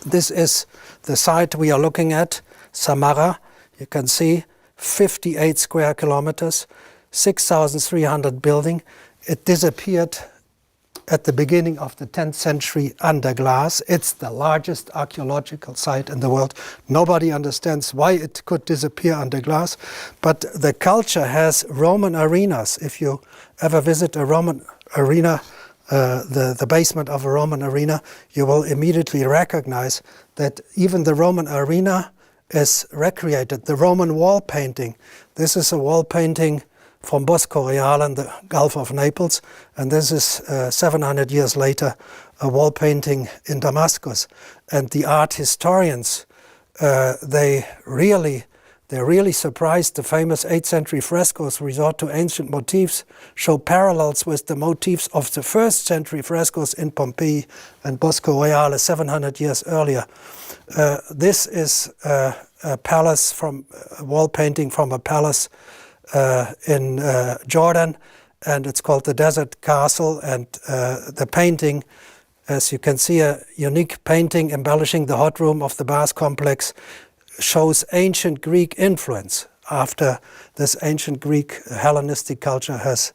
This is the site we are looking at, Samara. You can see 58 square kilometers, 6,300 building. It disappeared at the beginning of the 10th century under glass. It's the largest archaeological site in the world. Nobody understands why it could disappear under glass, but the culture has Roman arenas. If you ever visit a Roman arena, the basement of a Roman arena, you will immediately recognize that even the Roman arena is recreated. The Roman wall painting, this is a wall painting from Bosco Reale in the Gulf of Naples, and this is 700 years later a wall painting in Damascus. And the art historians, they really surprised. The famous 8th century frescoes resort to ancient motifs, show parallels with the motifs of the 1st century frescoes in Pompeii and Bosco Reale 700 years earlier. This is a palace from a wall painting from a palace in Jordan, and it's called the Desert Castle. And the painting, as you can see, a unique painting embellishing the hot room of the bath complex, shows ancient Greek influence after this ancient Greek Hellenistic culture has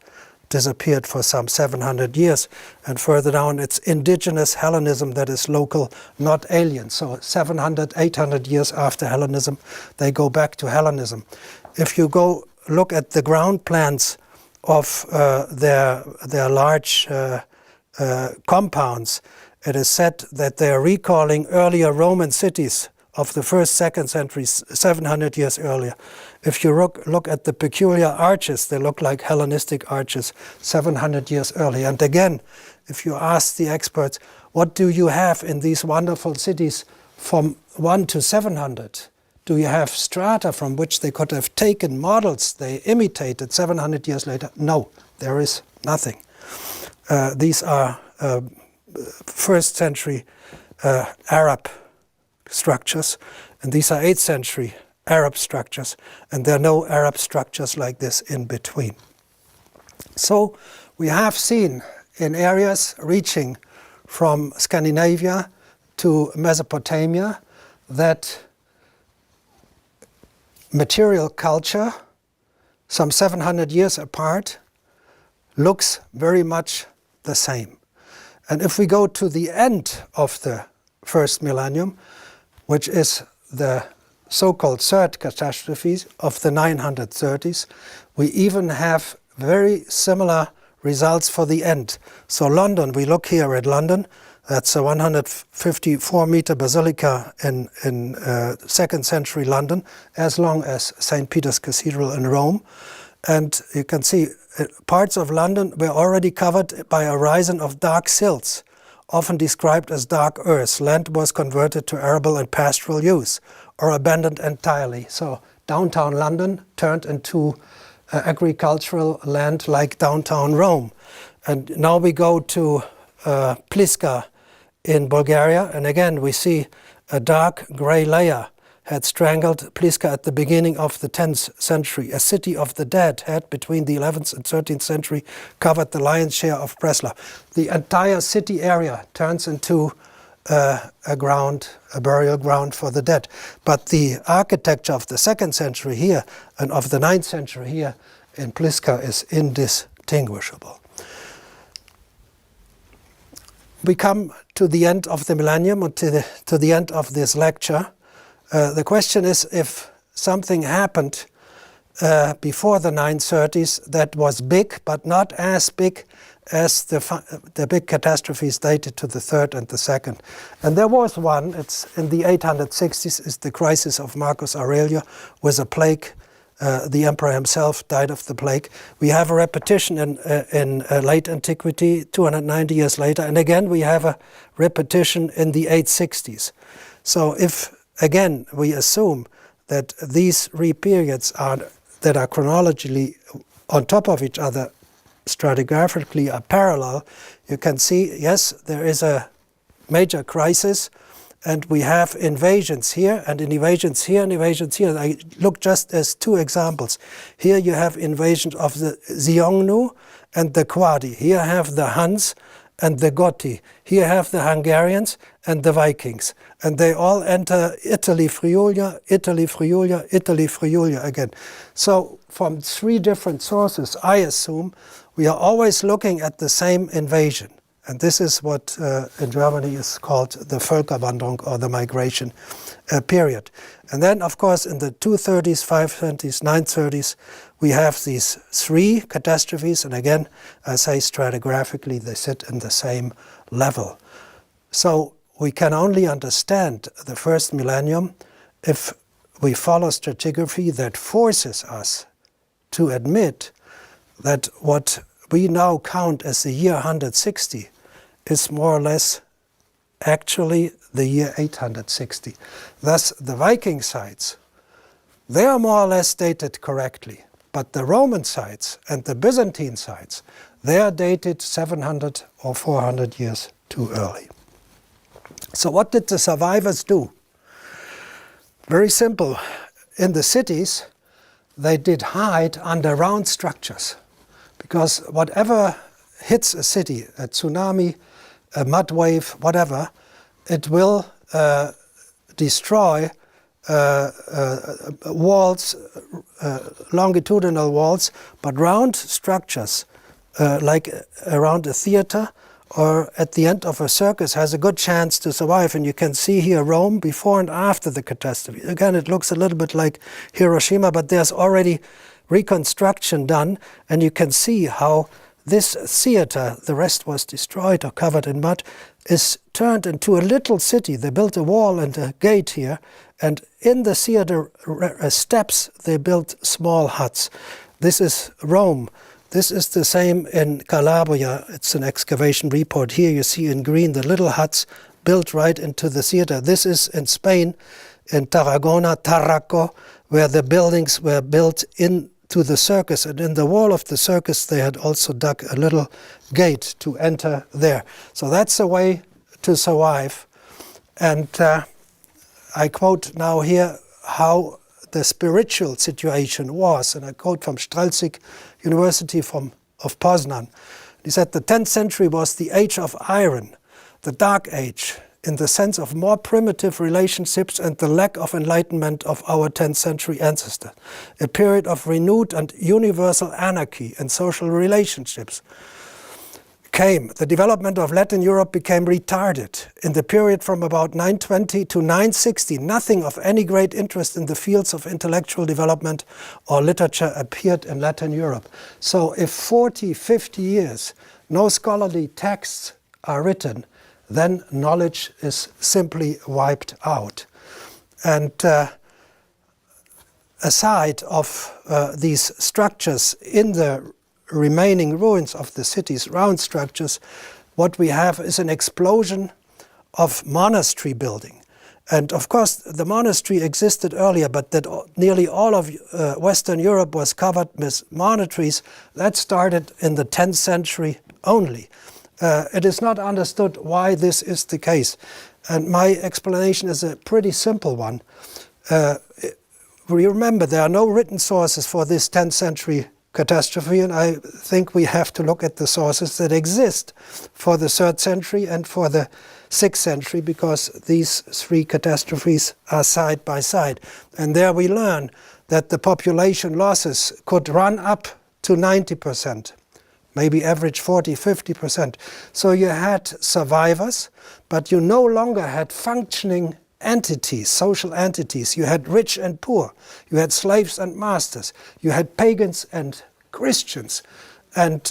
disappeared for some 700 years. And further down, it's indigenous Hellenism that is local, not alien. So 700, 800 years after Hellenism, they go back to Hellenism. If you go look at the ground plans of their large compounds, it is said that they are recalling earlier Roman cities of the 1st, 2nd centuries, 700 years earlier. If you look at the peculiar arches, they look like Hellenistic arches 700 years earlier. And again, if you ask the experts, what do you have in these wonderful cities from 1 to 700? Do you have strata from which they could have taken models they imitated 700 years later? No, there is nothing. These are 1st century Arab structures, and these are 8th century Arab structures, and there are no Arab structures like this in between. So we have seen in areas reaching from Scandinavia to Mesopotamia that material culture, some 700 years apart, looks very much the same. And if we go to the end of the first millennium, which is the so-called third catastrophe of the 930s, we even have very similar results for the end. So London, we look here at London, that's a 154-meter basilica in 2nd century London, as long as St. Peter's Cathedral in Rome. And you can see parts of London were already covered by a horizon of dark silts, often described as dark earth. Land was converted to arable and pastoral use, or abandoned entirely. So downtown London turned into agricultural land like downtown Rome. And now we go to Pliska in Bulgaria, and again we see a dark grey layer had strangled Pliska at the beginning of the 10th century. A city of the dead had, between the 11th and 13th century, covered the lion's share of Breslau. The entire city area turns into a burial ground for the dead. But the architecture of the 2nd century here and of the 9th century here in Pliska is indistinguishable. We come to the end of the millennium, or to the end of this lecture. The question is if something happened before the 930s that was big, but not as big as the big catastrophes dated to the 3rd and the 2nd. And there was one, it's in the 860s, is the crisis of Marcus Aurelius with a plague. The emperor himself died of the plague. We have a repetition in late antiquity, 290 years later, and again we have a repetition in the 860s. So if, again, we assume that these three periods that are chronologically on top of each other, stratigraphically are parallel, you can see, yes, there is a major crisis, and we have invasions here, and invasions here, and invasions here. I look just as two examples. Here you have invasions of the Xiongnu and the Quadi. Here have the Huns and the Gothi. Here have the Hungarians and the Vikings. And they all enter Italy, Friulia, Italy, Friulia, Italy, Friulia again. So from three different sources, I assume, we are always looking at the same invasion. And this is what in Germany is called the Völkerwanderung, or the migration period. And then, of course, in the 230s, 530s, 930s, we have these three catastrophes. And again, I say stratigraphically, they sit in the same level. So we can only understand the first millennium if we follow stratigraphy that forces us to admit that what we now count as the year 160 is more or less actually the year 860. Thus, the Viking sites, they are more or less dated correctly. But the Roman sites and the Byzantine sites, they are dated 700 or 400 years too early. So what did the survivors do? Very simple. In the cities, they did hide under round structures. Because whatever hits a city, a tsunami, a mud wave, whatever, it will destroy walls, longitudinal walls, but round structures, like around a theater or at the end of a circus, has a good chance to survive. And you can see here Rome before and after the catastrophe. Again, it looks a little bit like Hiroshima, but there's already reconstruction done, and you can see how this theater, the rest was destroyed or covered in mud, is turned into a little city. They built a wall and a gate here, and in the theater steps they built small huts. This is Rome. This is the same in Calabria. It's an excavation report. Here you see in green the little huts built right into the theater. This is in Spain, in Tarragona, Tarraco, where the buildings were built into the circus. And in the wall of the circus they had also dug a little gate to enter there. So that's a way to survive. And I quote now here how the spiritual situation was, and I quote from Strelzig University from of Poznan. He said the 10th century was the age of iron, the dark age, in the sense of more primitive relationships and the lack of enlightenment of our 10th century ancestors. A period of renewed and universal anarchy in social relationships came. The development of Latin Europe became retarded. In the period from about 920 to 960, nothing of any great interest in the fields of intellectual development or literature appeared in Latin Europe. So if 40, 50 years, no scholarly texts are written, then knowledge is simply wiped out. And aside of these structures in the remaining ruins of the cities, round structures, what we have is an explosion of monastery building. And of course, the monastery existed earlier, but that nearly all of Western Europe was covered with monasteries. That started in the 10th century only. It is not understood why this is the case. And my explanation is a pretty simple one. Remember, there are no written sources for this 10th century catastrophe, and I think we have to look at the sources that exist for the 3rd century and for the 6th century, because these three catastrophes are side by side. And there we learn that the population losses could run up to 90%. Maybe average 40, 50%. So you had survivors, but you no longer had functioning entities, social entities. You had rich and poor. You had slaves and masters. You had pagans and Christians. And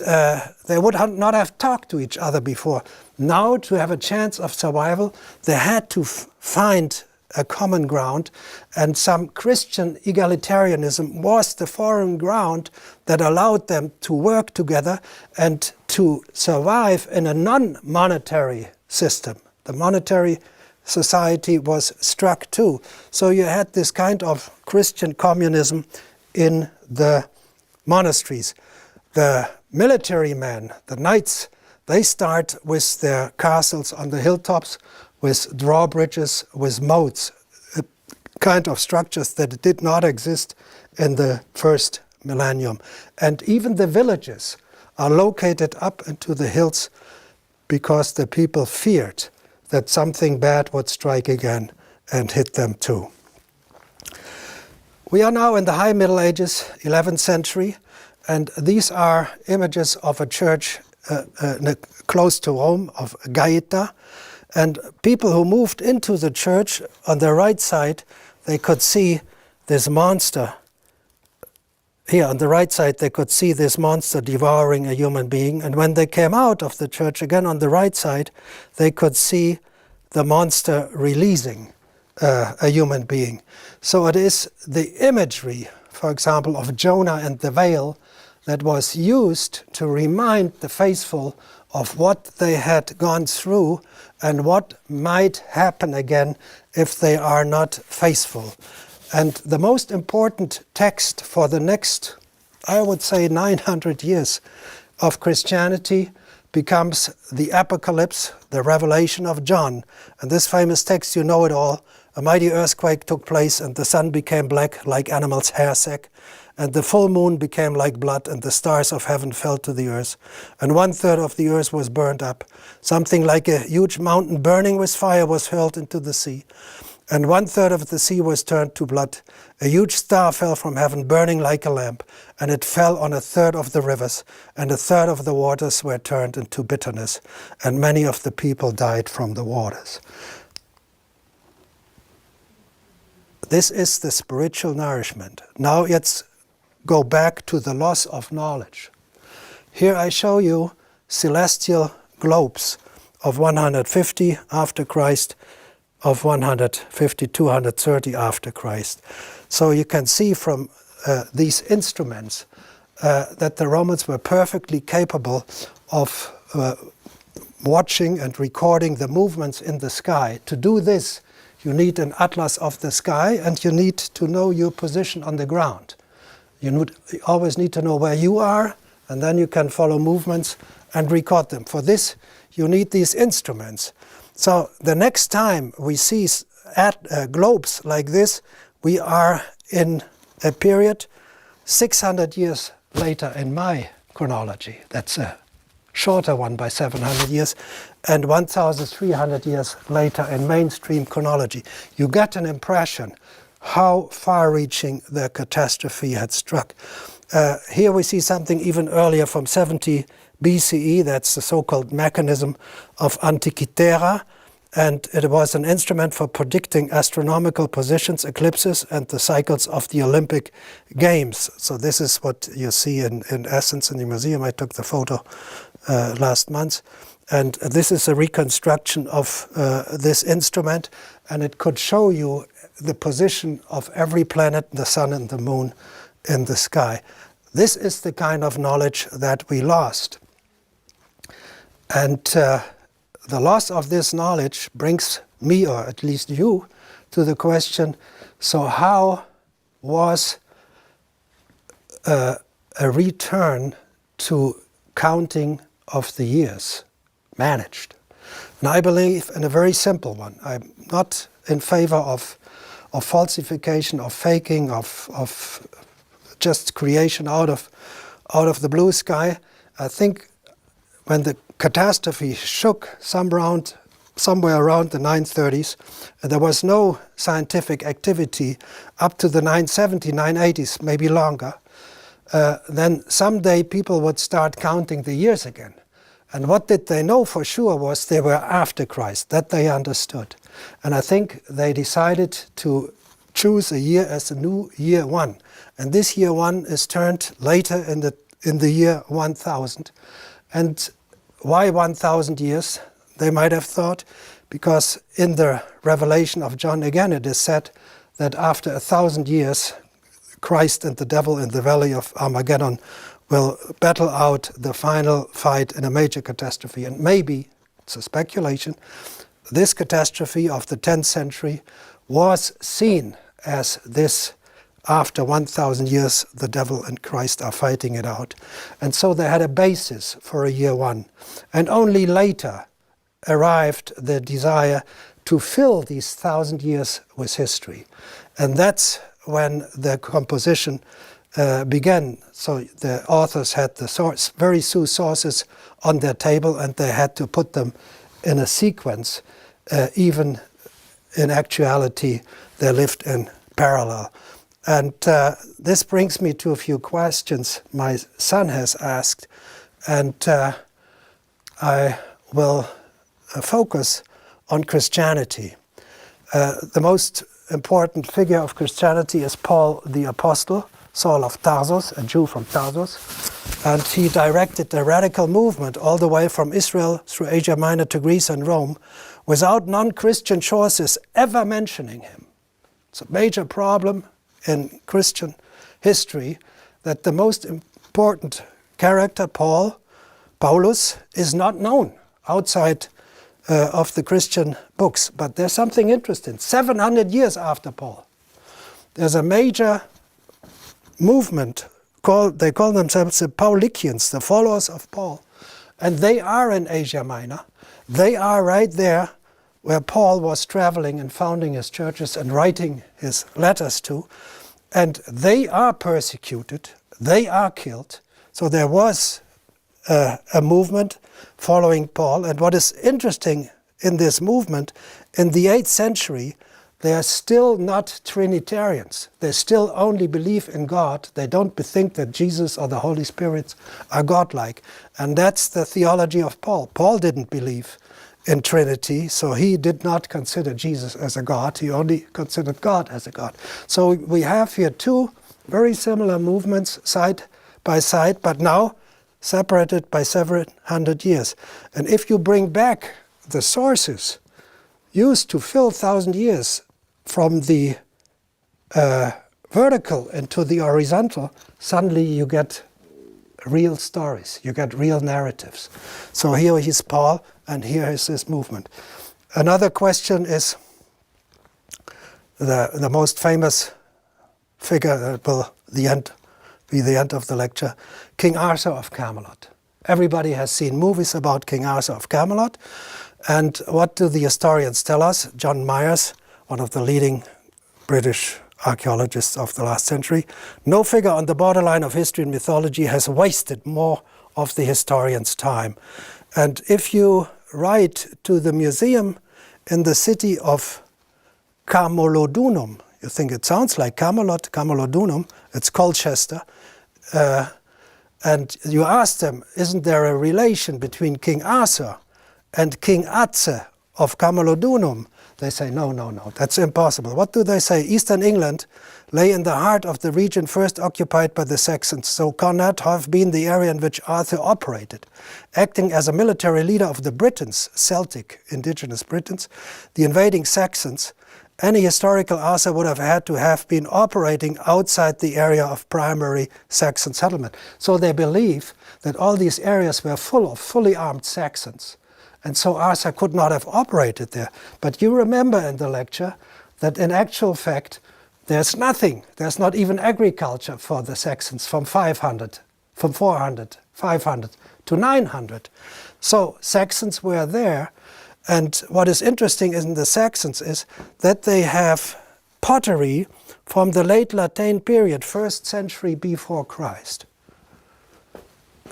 they would not have talked to each other before. Now, to have a chance of survival, they had to find a common ground, and some Christian egalitarianism was the foreign ground that allowed them to work together and to survive in a non-monetary system. The monetary society was struck too. So you had this kind of Christian communism in the monasteries. The military men, the knights, they start with their castles on the hilltops, with drawbridges, with moats, kind of structures that did not exist in the first millennium. And even the villages are located up into the hills because the people feared that something bad would strike again and hit them too. We are now in the High Middle Ages, 11th century, and these are images of a church close to Rome, of Gaeta. And people who moved into the church, on the right side, they could see this monster. Here on the right side, they could see this monster devouring a human being. And when they came out of the church, again on the right side, they could see the monster releasing a human being. So it is the imagery, for example, of Jonah and the whale that was used to remind the faithful of what they had gone through and what might happen again if they are not faithful. And the most important text for the next, I would say, 900 years of Christianity becomes the Apocalypse, the Revelation of John. And this famous text, you know it all. A mighty earthquake took place, and the sun became black like animal's hair sack, and the full moon became like blood, and the stars of heaven fell to the earth, and 1/3 of the earth was burned up. Something like a huge mountain burning with fire was hurled into the sea, and 1/3 of the sea was turned to blood. A huge star fell from heaven, burning like a lamp, and it fell on 1/3 of the rivers, and 1/3 of the waters were turned into bitterness, and many of the people died from the waters. This is the spiritual nourishment. Now let's go back to the loss of knowledge. Here I show you celestial globes of 150 after Christ, of 150, 230 after Christ. So you can see from these instruments that the Romans were perfectly capable of watching and recording the movements in the sky. To do this, you need an atlas of the sky, and you need to know your position on the ground. You always need to know where you are, and then you can follow movements and record them. For this, you need these instruments. So the next time we see globes like this, we are in a period 600 years later in my chronology. That's a shorter one by 700 years, and 1,300 years later in mainstream chronology. You get an impression how far-reaching the catastrophe had struck. Here we see something even earlier from 70 BCE, that's the so-called mechanism of Antikythera, and it was an instrument for predicting astronomical positions, eclipses, and the cycles of the Olympic Games. So this is what you see in essence in the museum. I took the photo last month. And this is a reconstruction of this instrument, and it could show you the position of every planet, the sun and the moon in the sky. This is the kind of knowledge that we lost. And the loss of this knowledge brings me, or at least you, to the question, so how was a return to counting of the years managed? And I believe in a very simple one. I'm not in favor of falsification, of faking, of just creation out of the blue sky. I think when the catastrophe shook somewhere around the 930s, there was no scientific activity up to the 970s, 980s, maybe longer. Then someday people would start counting the years again. And what did they know for sure was they were after Christ, that they understood. And I think they decided to choose a year as the new year one. And this year one is turned later in the year 1000. And why 1000 years? They might have thought, because in the Revelation of John again it is said that after 1,000 years Christ and the devil in the valley of Armageddon will battle out the final fight in a major catastrophe. And maybe, it's a speculation, this catastrophe of the 10th century was seen as this: after 1,000 years the devil and Christ are fighting it out. And so they had a basis for a year one. And only later arrived the desire to fill these 1,000 years with history. And that's when the composition began. So the authors had the very few sources on their table, and they had to put them in a sequence. Even in actuality, they lived in parallel. And this brings me to a few questions my son has asked, and I will focus on Christianity. The most important figure of Christianity is Paul the Apostle, Saul of Tarsus, a Jew from Tarsus, and he directed a radical movement all the way from Israel through Asia Minor to Greece and Rome without non-Christian sources ever mentioning him. It's a major problem in Christian history that the most important character, Paulus, is not known outside of the Christian books. But there's something interesting. 700 years after Paul, there's a major movement they call themselves the Paulicians, the followers of Paul. And they are in Asia Minor. They are right there where Paul was traveling and founding his churches and writing his letters to. And they are persecuted. They are killed. So there was a movement following Paul. And what is interesting in this movement, in the 8th century, they are still not Trinitarians. They still only believe in God. They don't think that Jesus or the Holy Spirit are godlike. And that's the theology of Paul. Paul didn't believe in Trinity, so he did not consider Jesus as a God. He only considered God as a God. So we have here two very similar movements side by side, but now separated by several hundred years. And if you bring back the sources used to fill 1,000 years from the vertical into the horizontal, suddenly you get real stories, you get real narratives. So here is Paul, and here is this movement. Another question is the most famous figure that will be the end of the lecture, King Arthur of Camelot. Everybody has seen movies about King Arthur of Camelot. And what do the historians tell us? John Myers, one of the leading British archaeologists of the last century. No figure on the borderline of history and mythology has wasted more of the historian's time. And if you write to the museum in the city of Camulodunum, you think it sounds like Camelot, Camulodunum, it's Colchester, and you ask them, isn't there a relation between King Arthur and King Atze of Camulodunum? They say, no, that's impossible. What do they say? Eastern England lay in the heart of the region first occupied by the Saxons, so cannot have been the area in which Arthur operated. Acting as a military leader of the Britons, Celtic, indigenous Britons, the invading Saxons, any historical Arthur would have had to have been operating outside the area of primary Saxon settlement. So they believe that all these areas were full of fully armed Saxons. And so Arthur could not have operated there. But you remember in the lecture that in actual fact, there's nothing. There's not even agriculture for the Saxons from 400, 500 to 900. So Saxons were there. And what is interesting in the Saxons is that they have pottery from the late Latine period, 1st century before Christ.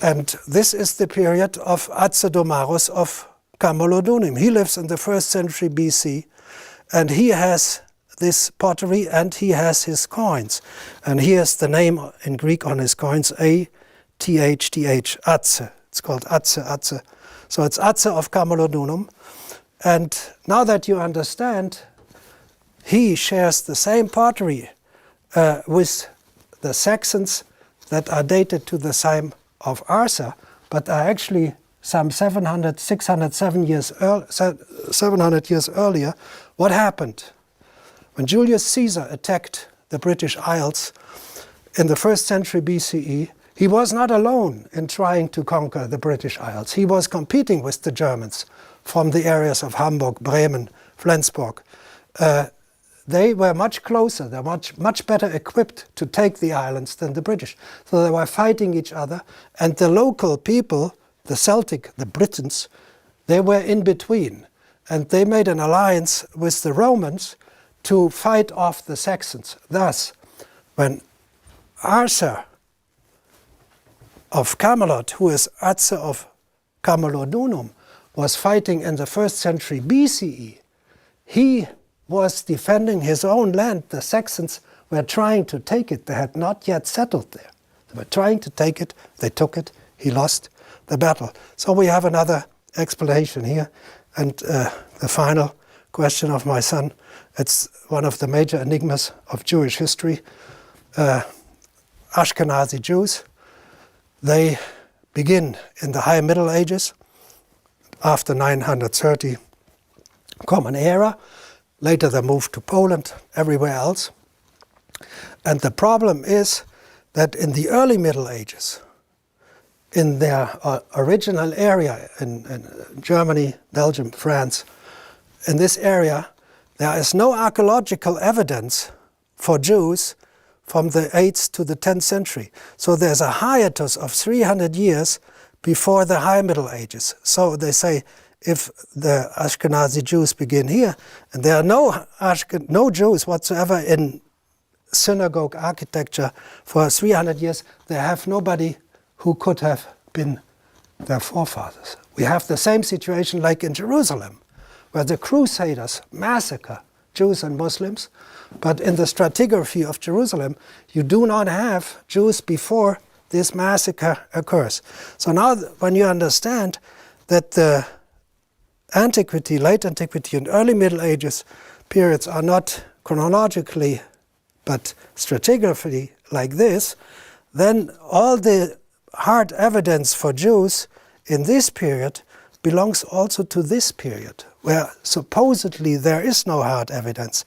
And this is the period of Atzedomarus of Camulodunum. He lives in the 1st century BC, and he has this pottery and he has his coins. And here's the name in Greek on his coins, A-T-H-T-H, Atze. It's called Atze. So it's Atze of Camulodunum. And now that you understand, he shares the same pottery with the Saxons that are dated to the time of Arthur, but are actually some 700 years earlier. What happened? When Julius Caesar attacked the British Isles in the 1st century BCE, he was not alone in trying to conquer the British Isles. He was competing with the Germans from the areas of Hamburg, Bremen, Flensburg. They were much closer, they were much better equipped to take the islands than the British. So they were fighting each other, and the local people, the Celtic, the Britons, they were in between. And they made an alliance with the Romans to fight off the Saxons. Thus, when Arthur of Camelot, who is Atze of Camulodunum, was fighting in the 1st century BCE, he was defending his own land. The Saxons were trying to take it. They had not yet settled there. They were trying to take it. They took it. He lost the battle. So we have another explanation here. And the final question of my son, it's one of the major enigmas of Jewish history. Ashkenazi Jews, they begin in the High Middle Ages, after 930 Common Era. Later they moved to Poland, everywhere else. And the problem is that in the early Middle Ages, in their original area in Germany, Belgium, France, in this area, there is no archaeological evidence for Jews from the 8th to the 10th century. So there's a hiatus of 300 years before the High Middle Ages. So they say, if the Ashkenazi Jews begin here, and there are no Jews whatsoever in synagogue architecture for 300 years, they have nobody who could have been their forefathers. We have the same situation like in Jerusalem, where the Crusaders massacre Jews and Muslims, but in the stratigraphy of Jerusalem, you do not have Jews before this massacre occurs. So now when you understand that the Antiquity, late Antiquity and early Middle Ages periods are not chronologically but stratigraphically like this, then all the hard evidence for Jews in this period belongs also to this period, where supposedly there is no hard evidence,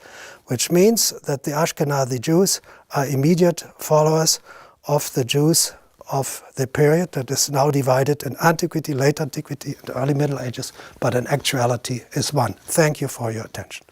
which means that the Ashkenazi Jews are immediate followers of the Jews of the period that is now divided in Antiquity, Late Antiquity, and Early Middle Ages, but in actuality is one. Thank you for your attention.